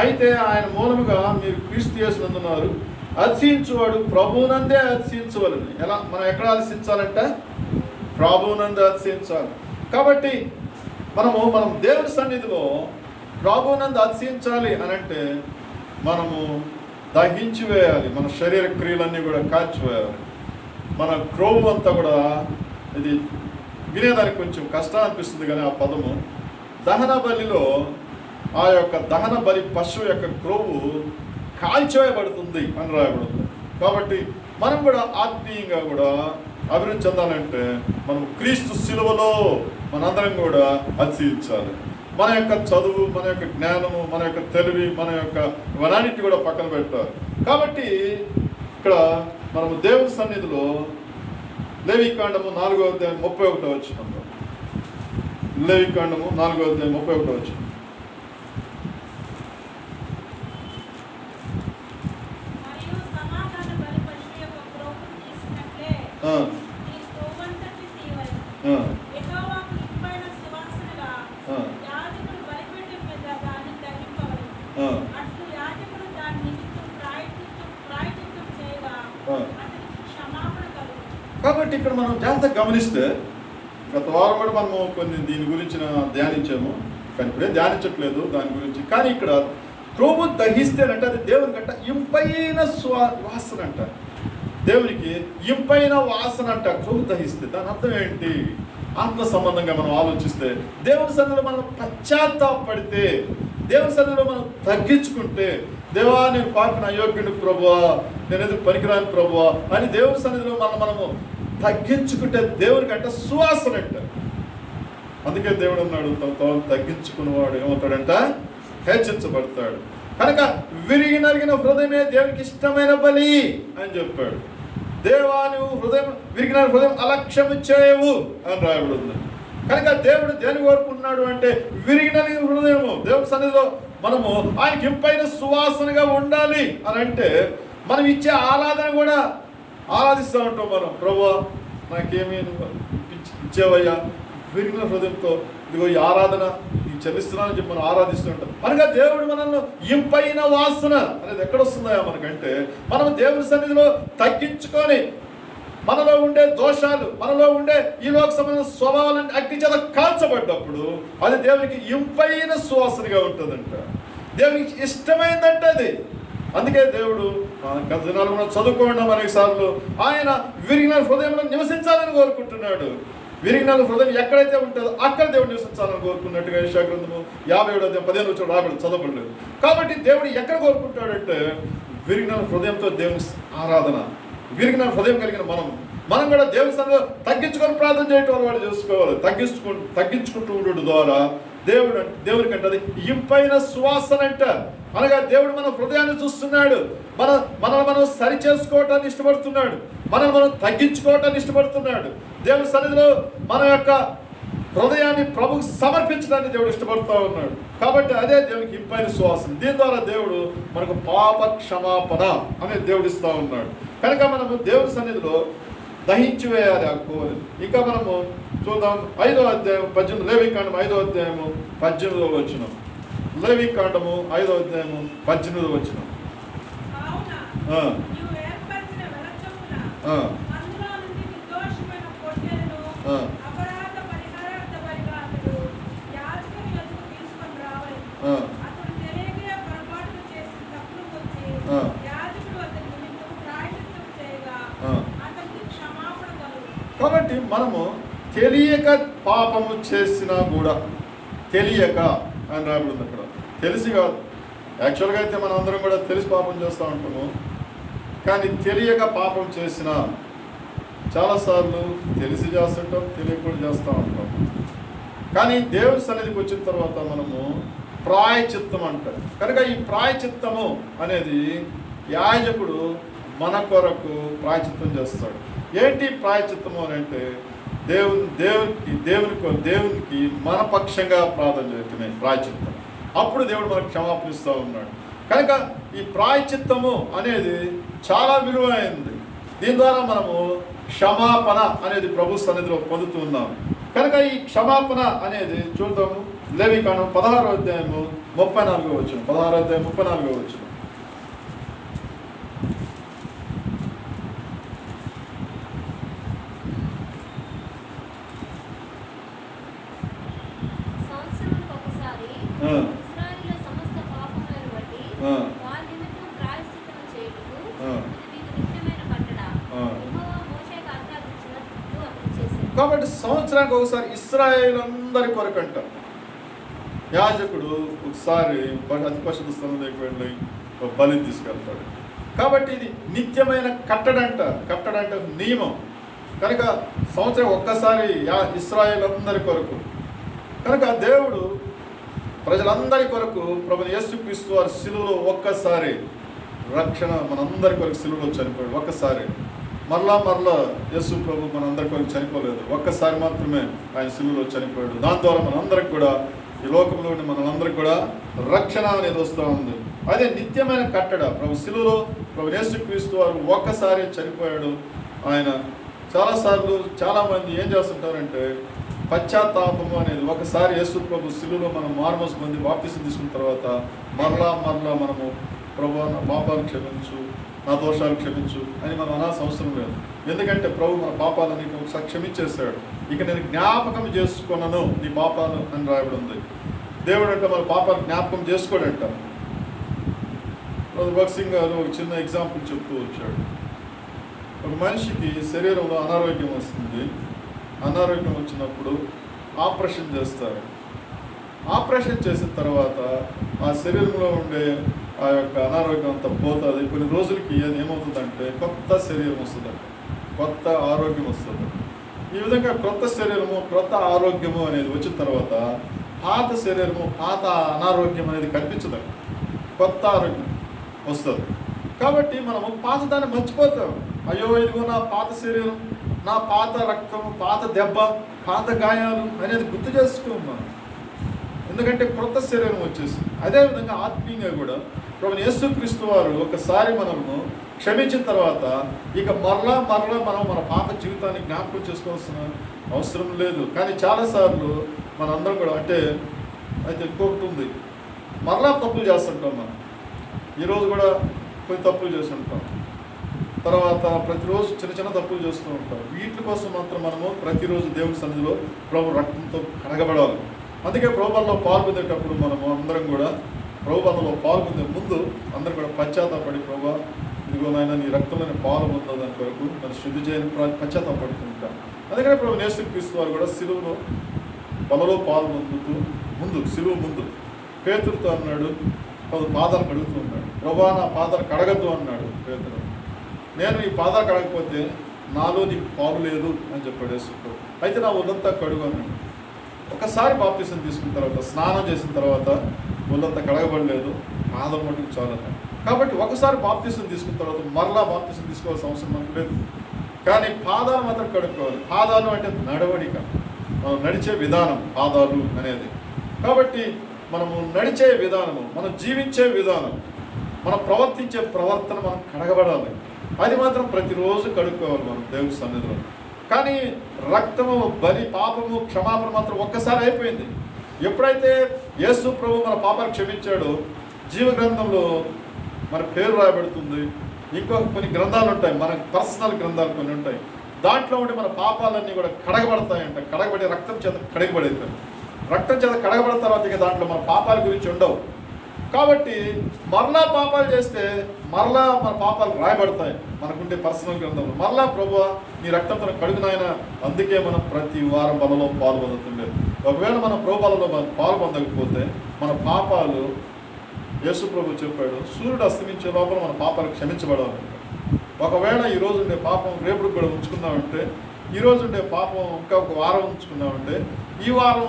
అయితే ఆయన మూలముగా మీరు క్రీస్తు యేసునందున్నారు, అతిశయించువాడు ప్రభువునందే అతిశయించవలను. ఎలా మనం ఎక్కడ అతిశయించాలంట? ప్రభువునందే అతిశయించాలి. కాబట్టి మనం దేవుని సన్నిధిలో ప్రభువునందు అతిశయించాలి అని అంటే మనము దహించి వేయాలి. మన శరీర క్రియలన్నీ కూడా కాల్చివేయాలి. మన క్రోవు అంతా కూడా, ఇది వినేదానికి కొంచెం కష్టం అనిపిస్తుంది కానీ ఆ పదము, దహన బలిలో ఆ యొక్క దహన బలి పశువు యొక్క క్రోవు కాల్చివేయబడుతుంది అని రాయబడుతుంది. కాబట్టి మనం కూడా ఆత్మీయంగా కూడా అభివృద్ధి చెందాలంటే మనం క్రీస్తు శిలువలో మనందరం కూడా అతిశయించాలి. మన యొక్క చదువు, మన యొక్క జ్ఞానము, మన యొక్క తెలివి, మన యొక్క వనాన్నిటి కూడా పక్కన పెట్టాలి. కాబట్టి ఇక్కడ మనము దేవుని సన్నిధిలో లేవికాండము 4వ అధ్యాయం 31వ వచనం, లేవికాండము 4వ అధ్యాయం 31వ వచనం. కాబట్టి ఇక్కడ మనం జాగ్రత్తగా గమనిస్తే, గత వారం కూడా మనము కొన్ని దీని గురించి ధ్యానించాము, కానీ ఇప్పుడే ధ్యానించట్లేదు దాని గురించి. కానీ ఇక్కడ క్రోవు దహిస్తేనంటే అది దేవుని కంట ఇంపైన వాసన అంట. దేవునికి ఇంపైన వాసన అంట క్రోవు దహిస్తే. దాని అర్థం ఏంటి? ఆత్మ సంబంధంగా మనం ఆలోచిస్తే, దేవుని సన్నిధిలో మనం పశ్చాత్తాపడితే, దేవుని సన్నిధిలో మనం తగ్గించుకుంటే, దేవా నేను పాపిన అయోగ్యుడు ప్రభువా, నేను ఎందుకు పనికిరాని ప్రభువా అని దేవుని సన్నిధిలో మనము తగ్గించుకుంటే దేవునికి అంటే సువాసన అంట. అందుకే దేవుడు అన్నాడు, తన తగ్గించుకున్నవాడు ఏమవుతాడంట? హెచ్చించబడతాడు. కనుక విరిగి నలిగిన హృదయమే దేవునికి ఇష్టమైన బలి అని చెప్పాడు. దేవా నువ్వు విరిగిన హృదయం అలక్ష్యము చేయవు అని రాయబడింది. కనుక దేవుడు దేని కోరుకుంటున్నాడు అంటే విరిగి నలిగిన హృదయము. దేవుని సన్నిధిలో మనము ఆయనకి ఇంపైన సువాసనగా ఉండాలి అని అంటే మనం ఇచ్చే ఆరాధన కూడా ఆరాధిస్తూ ఉంటాం. మనం ప్రభువా నాకేమీ ఇచ్చేవయ్యా, విరిగిన హృదయంతో ఇదిగో ఈ ఆరాధన నీకు చెల్లిస్తున్నానని చెప్పి మనం ఆరాధిస్తూ ఉంటాం. అనగా దేవుడు మనల్ని ఇంపైన వాసన అనేది ఎక్కడొస్తుందా మనకంటే, మనం దేవుని సన్నిధిలో తగ్గించుకొని మనలో ఉండే దోషాలు, మనలో ఉండే ఈ లోక సంబంధమైన స్వభావాలన్నీ అగ్ని చేత కాల్చబడ్డప్పుడు అది దేవునికి ఇంపైన సువాసనగా ఉంటుందంట. దేవునికి ఇష్టమైందంటే అది. అందుకే దేవుడు గత దినాలు మనం చదువుకోవడం అనేక సార్లు ఆయన విరిగిన హృదయంలో నివసించాలని కోరుకుంటున్నాడు. విరిగిన హృదయం ఎక్కడైతే ఉంటుందో అక్కడ దేవుడు నివసించాలని కోరుకున్నట్టుగా యెషయా గ్రంథము 57:15 రాబడి చదవబడలేదు. కాబట్టి దేవుడు ఎక్కడ కోరుకుంటాడంటే విరిగిన హృదయంతో దేవుని ఆరాధన. విరిగిన హృదయం కలిగిన మనం కూడా దేవుని సన్నిధిలో తగ్గించుకొని ప్రార్థన చేయటం వాళ్ళు చేసుకోవాలి. తగ్గించుకుంటూ ఉండడం ద్వారా దేవునికి అంటే అది ఇంపైన సువాసన అంట. అనగా దేవుడు మన హృదయాన్ని చూస్తున్నాడు. మనల్ని మనం సరి చేసుకోవటాన్ని ఇష్టపడుతున్నాడు. మనం తగ్గించుకోవటాన్ని ఇష్టపడుతున్నాడు. దేవుని సన్నిధిలో మన యొక్క హృదయాన్ని ప్రభుకు సమర్పించడాన్ని దేవుడు ఇష్టపడుతూ ఉన్నాడు. కాబట్టి అదే దేవునికి ఇంపైన సువాసన. దీని ద్వారా దేవుడు మనకు పాప క్షమాపణ అనేది దేవుడు ఇస్తూ ఉన్నాడు. కనుక మనము దేవుని సన్నిధిలో దహించి వేయాలి ఆ కోరి. ఇంకా మనము చూద్దాం 5వ అధ్యాయం 18, లేవికాండం 5వ అధ్యాయము 18వ వచనం. లేవికాండము 5వ అధ్యాయము 18వ వచనం. కాబట్టి మనము తెలియక పాపము చేసినా కూడా, తెలియక అని రాబడింది అక్కడ, తెలిసి కాదు. యాక్చువల్గా అయితే మనం అందరం కూడా తెలిసి పాపం చేస్తూ ఉంటాము. కానీ తెలియక పాపం చేసినా చాలాసార్లు తెలిసి చేస్తుంటాం, తెలియకుండా చేస్తూ ఉంటాం. కానీ దేవుని సన్నిధికి వచ్చిన తర్వాత మనము ప్రాయచిత్తం అంటారు. కనుక ఈ ప్రాయచిత్తము అనేది యాజకుడు మన కొరకు ప్రాయచిత్తం చేస్తాడు. ఏంటి ప్రాయచిత్తము అని అంటే దేవునికి మన పక్షంగా ప్రార్థన చేయటమే ప్రాయచిత్తం. అప్పుడు దేవుడు మనకు క్షమాపణ ఇస్తూ ఉన్నాడు. కనుక ఈ ప్రాయచిత్తము అనేది చాలా విలువైనది. దీని ద్వారా మనము క్షమాపణ అనేది ప్రభు సన్నిధిలో పొందుతున్నాం. కనుక ఈ క్షమాపణ అనేది చూద్దాము. లేవికాండం 16వ అధ్యాయము 34వ వచనం. 16వ అధ్యాయం 34వ వచనం. కాబట్టి సంవత్సరానికి ఒకసారి ఇశ్రాయేలు అందరి కొరకంట యాజకుడు ఒకసారి అతి పరిశుద్ధ స్థలం దగ్గరికి వెళ్ళి ఒక బలిని తీసుకెళ్తాడు. కాబట్టి ఇది నిత్యమైన కట్టడంటే నియమం కనుక సంవత్సరం ఒక్కసారి ఇశ్రాయేలు అందరి కొరకు. కనుక దేవుడు ప్రజలందరి కొరకు ప్రభువైన యేసుక్రీస్తు వారు సిలువలో ఒక్కసారి రక్షణ మనందరి కొరకు సిలువలో చనిపోయాడు. ఒక్కసారి మరలా యేసు ప్రభు మనందరి కొరకు చనిపోలేదు, ఒక్కసారి మాత్రమే ఆయన సిలువలో చనిపోయాడు. దాని ద్వారా మనందరికి కూడా ఈ లోకంలోని మనందరికి కూడా రక్షణ అనేది వస్తూ ఉంది. అదే నిత్యమైన కట్టడ. ప్రభు సిలువలో ప్రభు యేసుక్రీస్తు వారు ఒక్కసారి చనిపోయాడు. ఆయన చాలాసార్లు చాలామంది ఏం చేస్తుంటారంటే పశ్చాత్తాపము అనేది ఒకసారి యేసు ప్రభు సిలువలో మనం మారుమనసు పొంది బాప్తిసం తీసుకున్న తర్వాత మరలా మనము ప్రభు నా పాపాలు క్షమించు, నా దోషాలు క్షమించు అని మనం అనాల్సిన అవసరం లేదు. ఎందుకంటే ప్రభు మన పాపాలని ఒకసారి క్షమించేశాడు. ఇక నేను జ్ఞాపకం చేసుకున్నాను నీ పాపాలు అని రాయబడి ఉంది. దేవుడు అంటే మన పాపాలు జ్ఞాపకం చేసుకోడంట. భగత్ సింగ్ గారు ఒక చిన్న ఎగ్జాంపుల్ చెప్తూ వచ్చాడు. ఒక మనిషికి శరీరంలో అనారోగ్యం వస్తుంది. అనారోగ్యం వచ్చినప్పుడు ఆపరేషన్ చేస్తారు. ఆపరేషన్ చేసిన తర్వాత ఆ శరీరంలో ఉండే ఆ యొక్క అనారోగ్యం అంతా పోతుంది. కొన్ని రోజులకి ఏమవుతుందంటే కొత్త శరీరం వస్తుందంట, కొత్త ఆరోగ్యం వస్తుంది. ఈ విధంగా కొత్త శరీరము కొత్త ఆరోగ్యము అనేది వచ్చిన తర్వాత పాత శరీరము పాత అనారోగ్యం అనేది కనిపించదంట, కొత్త ఆరోగ్యం వస్తుంది. కాబట్టి మనము పాత దాన్ని మర్చిపోతాం. అయ్యో ఇదిగో నా పాత శరీరం, నా పాత రక్తం, పాత దెబ్బ, పాత గాయాలు అనేది గుర్తు చేసుకోం మనం, ఎందుకంటే క్రొత్త శరీరం వచ్చేసి. అదేవిధంగా ఆత్మీయంగా కూడా ప్రభువైన యేసుక్రీస్తు వారు ఒకసారి మనము క్షమించిన తర్వాత ఇక మరలా మనం మన పాత జీవితాన్ని జ్ఞాపకం చేసుకోవాల్సిన అవసరం లేదు. కానీ చాలాసార్లు మనందరం కూడా అయితే ఇంకొకటి ఉంది, మరలా తప్పులు చేస్తుంటాం. మనం ఈరోజు కూడా కొన్ని తప్పులు చేస్తుంటాం, తర్వాత ప్రతిరోజు చిన్న తప్పులు చేస్తూ ఉంటాం. వీటి కోసం మాత్రం మనము ప్రతిరోజు దేవుని సన్నిధిలో ప్రభు రక్తంతో కడగబడాలి. అందుకే ప్రభువులో పాల్పొందేటప్పుడు మనము అందరం కూడా ప్రభువులో పాల్పొందే ముందు అందరం కూడా పశ్చాత్తాపడి, ప్రభువా ఇదిగో నాయన నీ రక్తంలోనే పాలు పొందాలని కొరకు మనం శుద్ధి చేయని పశ్చాత్తాపడుతుంటాం. అందుకనే ప్రభువైన యేసుక్రీస్తు వారు కూడా సిలువలో బలలో పాలు పొందుతూ సిలువ ముందు పేతురుతో అన్నాడు, పాదాలు కడుగుతూ ఉన్నాడు. ప్రభువా నా పాదాలు కడగద్దు అన్నాడు పేతురు. నేను ఈ పాదాలు కడగకపోతే నాలో నీకు పాలు లేదు అని చెప్పాడు యేసుక్రీస్తు. అయితే నా ఒళ్ళంతా కడుగు అన్నాడు. ఒకసారి బాప్తిసం తీసుకున్న తర్వాత స్నానం చేసిన తర్వాత ఒళ్ళంతా కడగబడలేదు, పాదం మటుకు చాలు అన్నాడు. కాబట్టి ఒకసారి బాప్తిసం తీసుకున్న తర్వాత మరలా బాప్తిసం తీసుకోవాల్సిన అవసరం మనకు లేదు. కానీ పాదాలు మాత్రం కడుక్కోవాలి. పాదాలు అంటే నడవడిక, మనం నడిచే విధానం పాదాలు అనేది. కాబట్టి మనము నడిచే విధానము, మనం జీవించే విధానం, మనం ప్రవర్తించే ప్రవర్తన మనం కడగబడాలి. అది మాత్రం ప్రతిరోజు కడుక్కోవాలి మనం దేవుని సన్నిధిలో. కానీ రక్తము, బలి, పాపము, క్షమాపణ మాత్రం ఒక్కసారి అయిపోయింది. ఎప్పుడైతే యేసు ప్రభు మన పాపాలు క్షమించాడో జీవ గ్రంథంలో మన పేరు రాయబడుతుంది. ఇంకొక కొన్ని గ్రంథాలు ఉంటాయి, మన పర్సనల్ గ్రంథాలు కొన్ని ఉంటాయి. దాంట్లో ఉండి మన పాపాలన్నీ కూడా కడగబడతాయంట. కడగబడి రక్తం చేత కడగబడతాయి. రక్తం చేత కడగబడిన తర్వాత ఇక దాంట్లో మన పాపాల గురించి ఉండవు. కాబట్టి మరలా పాపాలు చేస్తే మరలా మన పాపాలు రాయబడతాయి మనకుండే పర్సనల్ గ్రంథంలో. మరలా ప్రభువా నీ రక్తంతో కడుగునాయన. అందుకే మనం ప్రతి వారం బలలో పాల్పొందుతుండేది. ఒకవేళ మనం ప్రభు బలలో మనం పాల్పొందకపోతే మన పాపాలు, యేసు ప్రభు చెప్పాడు, సూర్యుడు అస్తమించే లోపల మన పాపాలు క్షమించబడాలి. ఒకవేళ ఈరోజు ఉండే పాపం రేపుడికి కూడా ఉంచుకున్నామంటే, ఈరోజు ఉండే పాపం ఇంకా ఒక వారం ఉంచుకున్నామంటే, ఈ వారం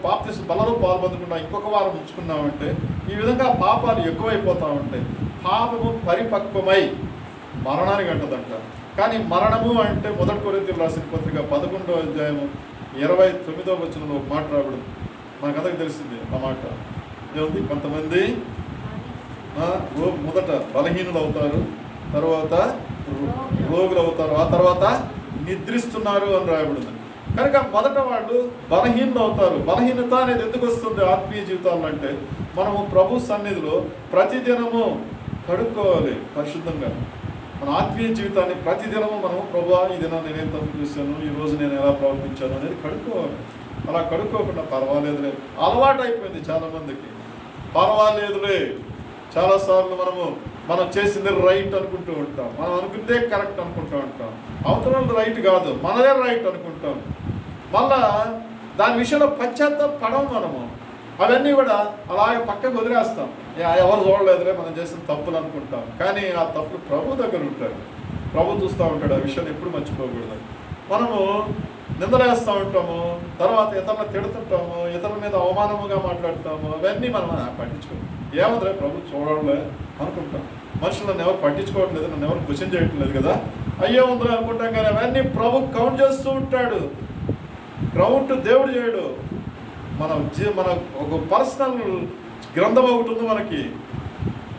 బాప్తిసం బలలో పాల్పొందకుండా ఇంకొక వారం ఉంచుకున్నామంటే, ఈ విధంగా పాపాలు ఎక్కువైపోతూ ఉంటాయి. పాపము పరిపక్వమై మరణానికి అంటదంట. కానీ మరణము అంటే 1 కొరింథీయులకు రాసిన పత్రిక 11వ అధ్యాయము 29వ వచనంలో ఒక మాట రాబడింది. మనకందరికి తెలిసింది ఆ మాట ఏముంది, కొంతమంది మొదట బలహీనులు అవుతారు, తర్వాత రోగులు అవుతారు, ఆ తర్వాత నిద్రిస్తున్నారు అని రాయబడింది. కనుక మొదట వాళ్ళు బలహీనలు అవుతారు. బలహీనత అనేది ఎందుకు వస్తుంది ఆత్మీయ జీవితాల్లో అంటే, మనము ప్రభు సన్నిధిలో ప్రతిదినము కడుక్కోవాలి పరిశుద్ధంగా. మన ఆత్మీయ జీవితాన్ని ప్రతిదినము మనము ప్రభువా ఈ దినం నేనేం తప్పు చేశాను, ఈరోజు నేను ఎలా ప్రవర్తించాను అనేది కడుక్కోవాలి. అలా కడుక్కోకుండా పర్వాలేదులే అలవాటు అయిపోయింది చాలామందికి. పర్వాలేదులే చాలాసార్లు మనము మనం చేసింది రైట్ అనుకుంటూ ఉంటాం, మనం అనుకుందే కరెక్ట్ అనుకుంటూ ఉంటాం. అవతల రైట్ కాదు, మనదే రైట్ అనుకుంటాం. మళ్ళా దాని విషయంలో పశ్చాత్తాపడము మనము. అవన్నీ కూడా అలాగే పక్కకు వదిలేస్తాం. ఎవరు చూడలేదులే మనం చేసిన తప్పులు అనుకుంటాం. కానీ ఆ తప్పులు ప్రభు దగ్గర ఉంటాడు, ప్రభు చూస్తూ ఉంటాడు. ఆ విషయాన్ని ఎప్పుడు మర్చిపోకూడదు. మనము నిందలేస్తూ ఉంటాము, తర్వాత ఇతరులను తిడుతుంటాము, ఇతరుల మీద అవమానముగా మాట్లాడుతాము. అవన్నీ మనం పట్టించుకోము. ఏమద్రే ప్రభు చూడలే అనుకుంటాం. మనుషులను ఎవరు పట్టించుకోవట్లేదు, నన్ను ఎవరు క్వశ్చన్ చేయట్లేదు కదా, అయ్యే ఉందిలే అనుకుంటాం. కానీ అవన్నీ ప్రభు కౌంట్ చేస్తూ ఉంటాడు. కౌంట్ దేవుడు చేయడు. మన ఒక పర్సనల్ గ్రంథం ఒకటి ఉంది మనకి.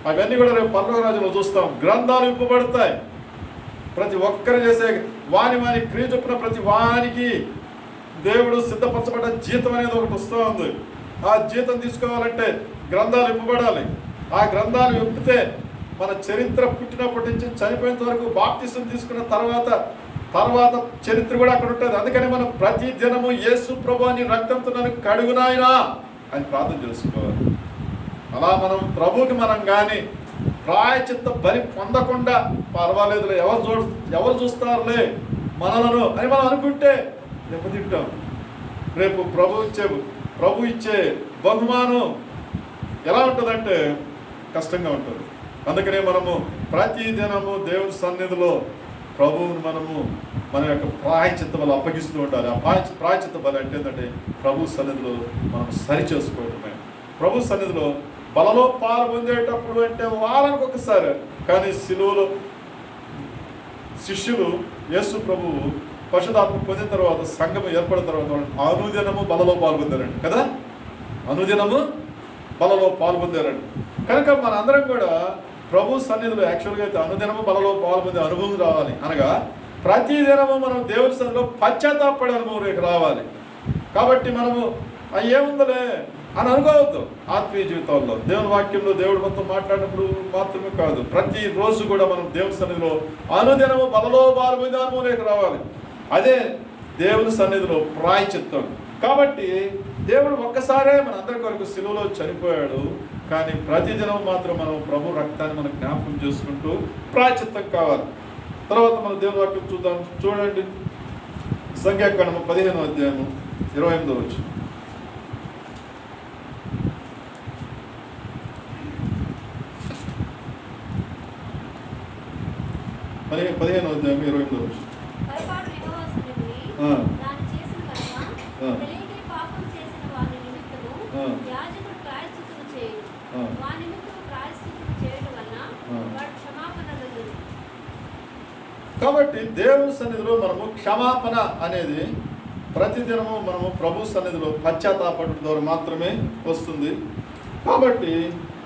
అవన్నీ కూడా రేపు పరలోక రాజ్యంలో చూస్తాం. గ్రంథాలు ఇవ్వబడతాయి. ప్రతి ఒక్కరు చేసే వాని క్రియ చొప్పున ప్రతి వానికి దేవుడు సిద్ధపరచబడ్డ జీతం అనేది ఒకటి వస్తూ ఉంది. ఆ జీతం తీసుకోవాలంటే గ్రంథాలు ఇవ్వబడాలి. ఆ గ్రంథాలు ఇప్పితే మన చరిత్ర పుట్టినప్పటి నుంచి చనిపోయేంత వరకు బాప్తిసం తీసుకున్న తర్వాత చరిత్ర కూడా అక్కడ ఉంటుంది. అందుకని మనం ప్రతి దినము యేసు ప్రభుని రక్తంతో నన్ను కడుగునాయనా అని ప్రార్థన చేసుకోవాలి. అలా మనం ప్రభువుకి మనం కానీ ప్రాయచిత్త బలి పొందకుండా పర్వాలేదులే, ఎవరు చూస్తారులే మనలను అని మనం అనుకుంటే దెబ్బతింటాం. రేపు ప్రభు ఇచ్చే బహుమానం ఎలా ఉంటుందంటే కష్టంగా ఉంటుంది. అందుకనే మనము ప్రతి దినము దేవుని సన్నిధిలో ప్రభువుని మన యొక్క ప్రాయచిత్త బలి అప్పగిస్తూ ఉండాలి. ఆ ప్రాయచిత్త బలి అంటే ఏంటంటే ప్రభు సన్నిధిలో మనం సరి చేసుకోవడమే. ప్రభు సన్నిధిలో బలలో పాలు పొందేటప్పుడు అంటే వారానికి ఒకసారి. కానీ సిలువలో శిష్యులు యేసు ప్రభువు పరిశుద్ధాత్మ పొందిన తర్వాత, సంఘము ఏర్పడిన తర్వాత అనుదినము బలలో పాల్పొందారండి కదా, అనుదినము బలలో పాల్పొందారండి. కనుక మన అందరం కూడా ప్రభు సన్నిధిలో యాక్చువల్గా అయితే అనుదినము బలలో పాల్పొందే అనుభవం రావాలి. అనగా ప్రతి దినము మనం దేవుని సన్నిధిలో పశ్చాత్తాపడే అనుభవం రావాలి. కాబట్టి మనము ఏముందలే అని అనుకోవద్దు. ఆత్మీయ జీవితాల్లో దేవుని వాక్యంలో దేవుడు మొత్తం మాట్లాడినప్పుడు మాత్రమే కాదు, ప్రతిరోజు కూడా మనం దేవుని సన్నిధిలో అనుదినము బలలో పాల్పొందే అనుభవం రావాలి. అదే దేవుని సన్నిధిలో ప్రాయచిత్తం. కాబట్టి దేవుడు ఒక్కసారే మన అందరి కొరకు సిలువలో చనిపోయాడు. కానీ ప్రతిదినం మాత్రం మనం ప్రభు రక్తాన్ని మనం జ్ఞాపకం చేసుకుంటూ ప్రాయచిత్తం కావాలి. తర్వాత మనం దేవుని వాక్యం చూద్దాం. చూడండి, సంఖ్యాకాండము 15వ అధ్యాయము 28వ వచనం. 15వ అధ్యాయం 28వ వచనం. కాబట్టి దేవుని సన్నిధిలో మనము క్షమాపణ అనేది ప్రతిదినము మనము ప్రభు సన్నిధిలో పశ్చాత్తాపడం ద్వారా మాత్రమే వస్తుంది. కాబట్టి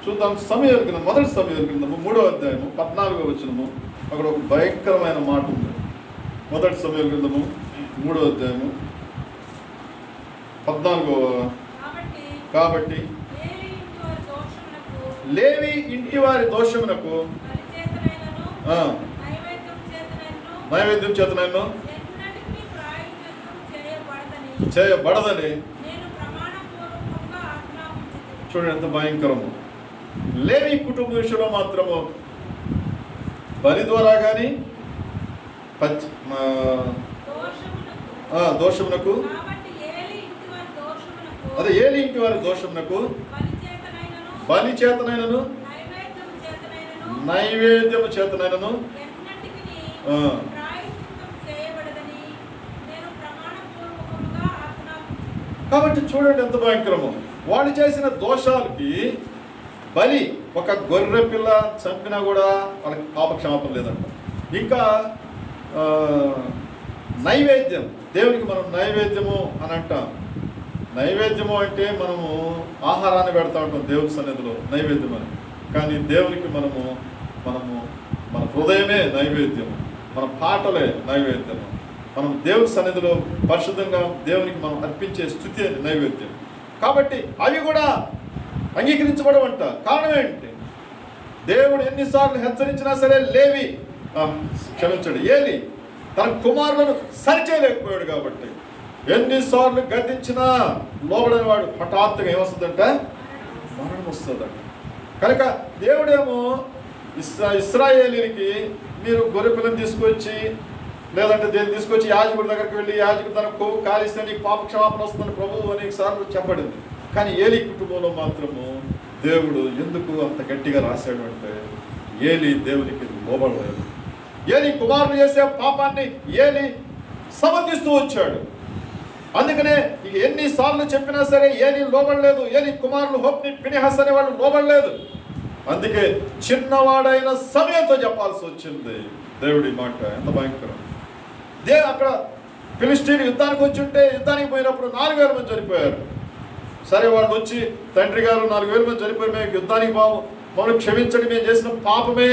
చూద్దాం. సమూయేలు గ్రంథం, మొదటి సమూయేలు గ్రంథము 3వ అధ్యాయము 14వ వచనము. అక్కడ ఒక భయంకరమైన మాట ఉంది. మొదటి సమూయేలు గ్రంథము 3వ అధ్యాయము 14వ. కాబట్టి లేవి ఇంటి వారి దోషమునకు నైవేద్యం చేతనైనా చేయబడదని. చూడండి ఎంత భయంకరము. లేవి కుటుంబ విషయంలో మాత్రము బలి ద్వారా కానీ దోషమునకు, అదే ఏలి ఇంటి వారి దోషమునకు బలి చేతనైనను నైవేద్యము చేతనైనను కాబట్టి చూడండి ఎంత భయంకరము. వాళ్ళు చేసిన దోషాలకి బలి, ఒక గొర్రె పిల్ల చంపినా కూడా వాళ్ళకి పాపక్షమాపణ లేదంట. ఇంకా నైవేద్యం, దేవునికి మనం నైవేద్యము అని అంటాం. నైవేద్యము అంటే మనము ఆహారాన్ని పెడతా ఉంటాం దేవుని సన్నిధిలో నైవేద్యం అని. కానీ దేవునికి మనము మన హృదయమే నైవేద్యము, మన పాటలే నైవేద్యము. మనం దేవుని సన్నిధిలో పరిశుద్ధంగా దేవునికి మనం అర్పించే స్థుతి నైవేద్యం. కాబట్టి అవి కూడా అంగీకరించబడవంట. కారణం ఏంటి? దేవుడు ఎన్నిసార్లు హెచ్చరించినా సరే ఏలి తన కుమారులను సరిచేయలేకపోయాడు. కాబట్టి ఎన్నిసార్లు గద్దించినా లోబడిన వాడు హఠాత్తుగా ఏమొస్తుందంటే మరణం వస్తుందంట. కనుక దేవుడేమో ఇశ్రాయేలీలకి మీరు గొర్రె పిల్లని తీసుకొచ్చి లేదంటే దేన్ని తీసుకొచ్చి యాజకుడి దగ్గరికి వెళ్ళి యాజకుడు తన కొవ్వు కాలిస్తే నీకు పాప క్షమాపణ వస్తుందని ప్రభువు అనేక సార్లు చెప్పబడింది. కానీ ఏలీ కుటుంబంలో మాత్రము దేవుడు ఎందుకు అంత గట్టిగా రాశాడు అంటే ఏలీ దేవునికి లోబడలేదు. ఏలీ కుమారులు చేసే పాపాన్ని ఏలీ సమర్థిస్తూ వచ్చాడు. అందుకనే ఇక ఎన్నిసార్లు చెప్పినా సరే ఏలీ లోబడలేదు. ఏలీ కుమారులు హోప్ని ఫినెహాస్ అనే వాళ్ళు లోబడలేదు. అందుకే చిన్నవాడైన సమయంతో చెప్పాల్సి వచ్చింది దేవుడి మాట. ఎంత భయంకరం! అక్కడ ఫిలిష్తీయులు యుద్ధానికి వచ్చి ఉంటే యుద్ధానికి పోయినప్పుడు 4,000 మంది చనిపోయారు. సరే వాళ్ళు వచ్చి తండ్రి గారు 4,000 మంది చనిపోయి మేము యుద్ధానికి మమ్మల్ని క్షమించండి, మేము చేసిన పాపమే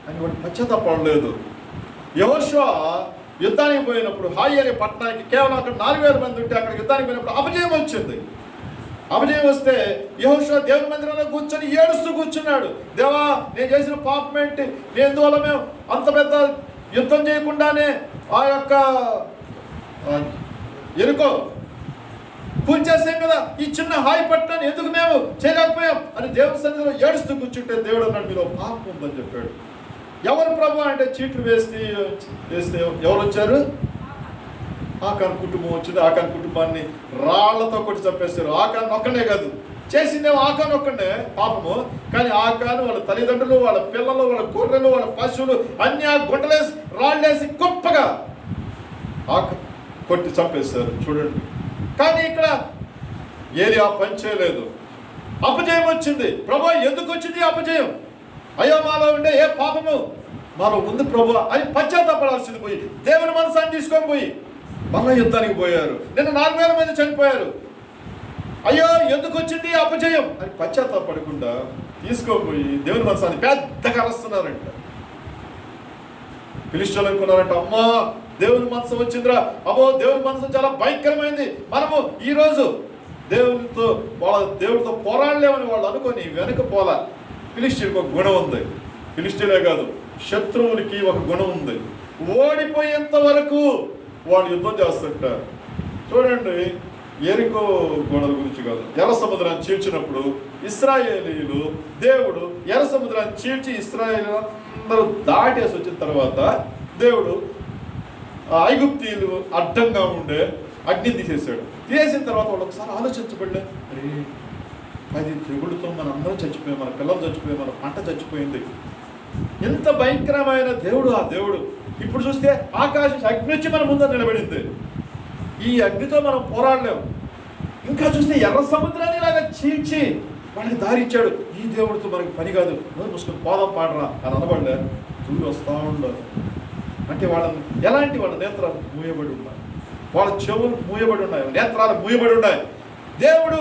అని వాళ్ళు పశ్చాత్తాపడలేదు. యెహోషువ యుద్ధానికి పోయినప్పుడు హాయి అనే పట్టణానికి కేవలం అక్కడ 4,000 మంది ఉంటే అక్కడ యుద్ధానికి పోయినప్పుడు అపజయం వచ్చింది. అపజయం వస్తే యెహోషువ దేవుని మందిరంలో కూర్చొని ఏడుస్తూ కూర్చున్నాడు. దేవా, నేను చేసిన పాపం ఏంటి? నేను ఎందువల్ల మేము అంత పెద్ద యుద్ధం చేయకుండానే ఆ యొక్క ఎరుకో కూల్చేసాం కదా, ఈ చిన్న హాయి పట్టణాన్ని ఎందుకు మేము చేయలేకపోయాం అని దేవుని సన్నిధిలో ఏడుస్తూ కూర్చుంటే దేవుడు అన్నాడు మీలో పాపం ఉందని చెప్పాడు. ఎవరు ప్రభు అంటే చీట్లు వేస్తే ఎవరు వచ్చారు? ఆకాన్ కుటుంబం వచ్చింది. ఆకాన్ కుటుంబాన్ని రాళ్లతో కొట్టి చంపేస్తారు. ఆకాన్ ఒక్కనే కాదు, చేసిందేమో ఆకాన్ ఒక్కడే పాపము. కానీ ఆకాన్ వాళ్ళ తల్లిదండ్రులు, వాళ్ళ పిల్లలు, వాళ్ళ గొర్రెలు, వాళ్ళ పశువులు అన్ని ఆ గుంటలేసి రాళ్ళేసి గొప్పగా కొట్టి చంపేస్తారు చూడండి. కానీ ఇక్కడ ఏలి ఆ పని చేయలేదు. అపజయం వచ్చింది. ప్రభు ఎందుకు వచ్చింది అపజయం? అయ్యో మాలో ఉండే ఏ పాపము మాలో ఉంది ప్రభు అని పశ్చాత్తాపడాల్సింది పోయి దేవుని మనసాన్ని తీసుకొని పోయి మళ్ళా యుద్ధానికి పోయారు. నిన్న 4,000 మంది చనిపోయారు. అయ్యో ఎందుకు వచ్చింది అపజయం అని పశ్చాత్తాపడకుండా తీసుకోపోయి దేవుని మనసాన్ని పెద్దగా అరుస్తున్నారంట. ఫిలిష్తీయులు అనుకున్నారంట, అమ్మా దేవుని మనసు వచ్చిందిరా, అమ్మో దేవుని మనసు చాలా భయంకరమైంది, మనము ఈరోజు దేవుడితో పోరాడలేమని వాళ్ళు అనుకొని వెనుక పోలా. ఫిలిష్తీయులకు ఒక గుణం ఉంది. ఫిలిష్తీయులే కాదు, శత్రువులకి ఒక గుణం ఉంది. ఓడిపోయేంత వరకు వాళ్ళు యుద్ధం చేస్తుంటారు. చూడండి, ఎరికో గోడల గురించి కాదు, ఎర్ర సముద్రాన్ని చీల్చినప్పుడు ఇశ్రాయేలీయులు దేవుడు ఎర్ర సముద్రాన్ని చీల్చి ఇశ్రాయేలు అందరూ దాటేసి వచ్చిన తర్వాత దేవుడు ఐగుప్తీయులు అడ్డంగా ఉండే అగ్ని తీసేశాడు. తీసేసిన తర్వాత వాళ్ళు ఒకసారి ఆలోచించబడలే, 10 తెగుళ్ళతో మన అందరం చచ్చిపోయాం, మన పిల్లలు చచ్చిపోయాం, మన పంట చచ్చిపోయింది. ఎంత భయంకరమైన దేవుడు ఆ దేవుడు. ఇప్పుడు చూస్తే ఆకాశం అగ్ని వచ్చి మన ముందర నిలబడింది. ఈ అగ్నితో మనం పోరాడలేము. ఇంకా చూస్తే ఎర్ర సముద్రాన్ని లాగా చీల్చి వాళ్ళకి దారి ఇచ్చాడు. ఈ దేవుడితో మనకి పని కాదు, ముసుకొని పోదాం పాడరా అని అనబడలే. దూరి వస్తూ ఉండరు. అంటే వాళ్ళని ఎలాంటి వాళ్ళ నేత్రాలు మూయబడి ఉన్నాయి, వాళ్ళ చెవులు మూయబడి ఉన్నాయి, నేత్రాలు మూయబడి ఉన్నాయి. దేవుడు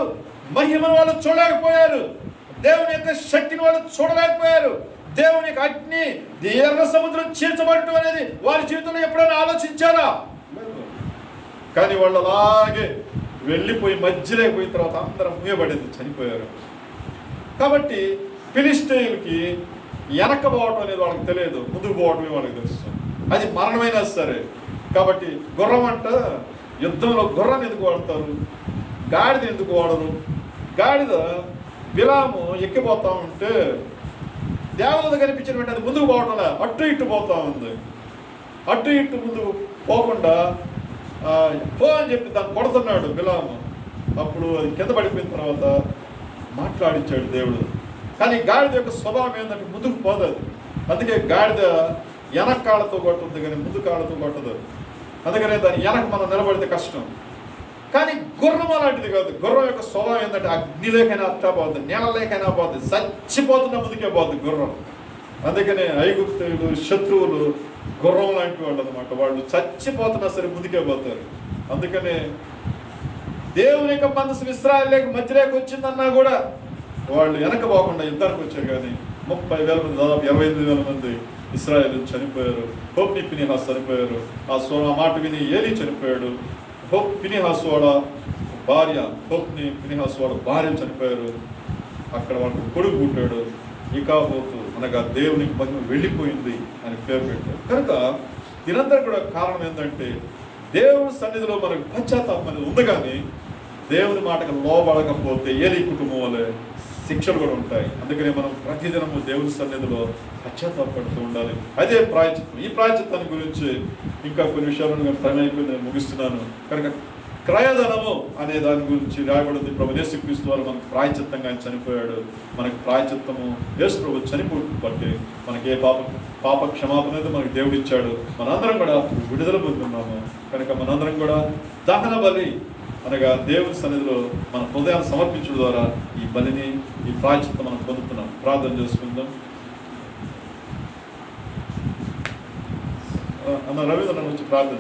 మహిమను వాళ్ళు చూడలేకపోయారు. దేవుని యొక్క శక్తిని వాళ్ళు చూడలేకపోయారు. దేవుని యొక్క అగ్ని ఎర్ర సముద్రం చీల్చబడటం అనేది వారి జీవితంలో ఎప్పుడైనా ఆలోచించారా? కానీ వాళ్ళు అలాగే వెళ్ళిపోయి మధ్యలో పోయిన తర్వాత అందరం మూయబడింది, చనిపోయారు. కాబట్టి ఫిలిష్తీయులకి వెనక పోవటం అనేది వాళ్ళకి తెలియదు, ముందుకు పోవటమే వాళ్ళకి తెలుస్తుంది. అది మరణమైనా సరే. కాబట్టి గుర్రం అంట యుద్ధంలో గుర్రాన్ని ఎందుకు వాడతారు, గాడిద ఎందుకు వాడరు? గాడిద బిలాము ఎక్కిపోతా ఉంటే దేవత కనిపించిన వెంటనే అది ముందుకు పోవటంలా అటు ఇటు పోతా ఉంది. అటు ఇటు ముందుకు పోకుండా పో అని చెప్పి దాన్ని కొడుతున్నాడు బిలాము. అప్పుడు అది కింద పడిపోయిన తర్వాత మాట్లాడించాడు దేవుడు. కానీ గాడిద యొక్క స్వభావం ఏంటంటే ముందుకు పోదు. అందుకే గాడిద వెనక కాళ్ళతో కొట్టుతుంది కానీ ముందు కాళ్ళతో కొట్టదు. అందుకనే దాని వెనక మనం నిలబడితే కష్టం. కానీ గుర్రం అలాంటిది కాదు. గుర్రం యొక్క స్వభావం ఏంటంటే అగ్నిలేకైనా అట్టా పోద్ది, నీళ్ళలేకైనా పోద్ది, చచ్చిపోతున్న ముందుకే పోద్ది గుర్రం. అందుకనే ఐగుప్తీయులు శత్రువులు గుర్రం లాంటి వాళ్ళు అనమాట. వాళ్ళు చచ్చిపోతున్నా సరే ముందుకే పోతారు. అందుకనే దేవుని యొక్క మనసు ఇశ్రాయేలుకి మధ్యలోకి వచ్చిందన్నా కూడా వాళ్ళు వెనక పోకుండా యుద్ధానికి వచ్చారు. కానీ 30,000 మంది, దాదాపు 25,000 మంది ఇశ్రాయేలు చనిపోయారు. హోప్ని ఫినెహాస్ చనిపోయారు. ఆ మాట విని ఏలీ చనిపోయాడు. ఫినెహాస్ వాడ భార్య, హోప్ని ఫినెహాస్ వాడ భార్య చనిపోయారు. అక్కడ వాళ్ళకు కొడుకు పుట్టాడు, ఇకాబోతు, అనగా దేవునికి మహిమ వెళ్ళిపోయింది అని పేరు పెట్టారు. కనుక దీనంతా కూడా కారణం ఏంటంటే దేవుని సన్నిధిలో మనకు పశ్చాత్తాపం అనేది ఉంది. కానీ దేవుని మాటకు లోబడకపోతే ఏలీ కుటుంబం వలె శిక్షలు కూడా ఉంటాయి. అందుకనే మనం ప్రతిదినము దేవుని సన్నిధిలో పశ్చాత్తాపడుతూ ఉండాలి. అదే ప్రాయచిత్తం. ఈ ప్రాయచిత్తాన్ని గురించి ఇంకా కొన్ని విషయాలను టైం అయిపోయి నేను ముగిస్తున్నాను కనుక, క్రయధనము అనే దాని గురించి రాయబడింది. ప్రభు యేసుక్రీస్తు వారు మనకు ప్రాయచిత్తంగా ఆయన చనిపోయాడు. మనకు ప్రాయచిత్తము యేసు ప్రభు చనిపోతుంది బట్టి మనకి ఏ పాప క్షమాపణ అనేది మనకు దేవుడు ఇచ్చాడు. మనందరం కూడా విడుదల పొందుతున్నాము కనుక మనందరం కూడా దహన బలి అనగా దేవుని సన్నిధిలో మన హృదయాన్ని సమర్పించడం ద్వారా ఈ బలిని, ఈ ప్రాయచిత్తం మనం పొందుతున్నాం. ప్రార్థన చేసుకుందాం. అన్న రవీంద్ర వచ్చి ప్రార్థన.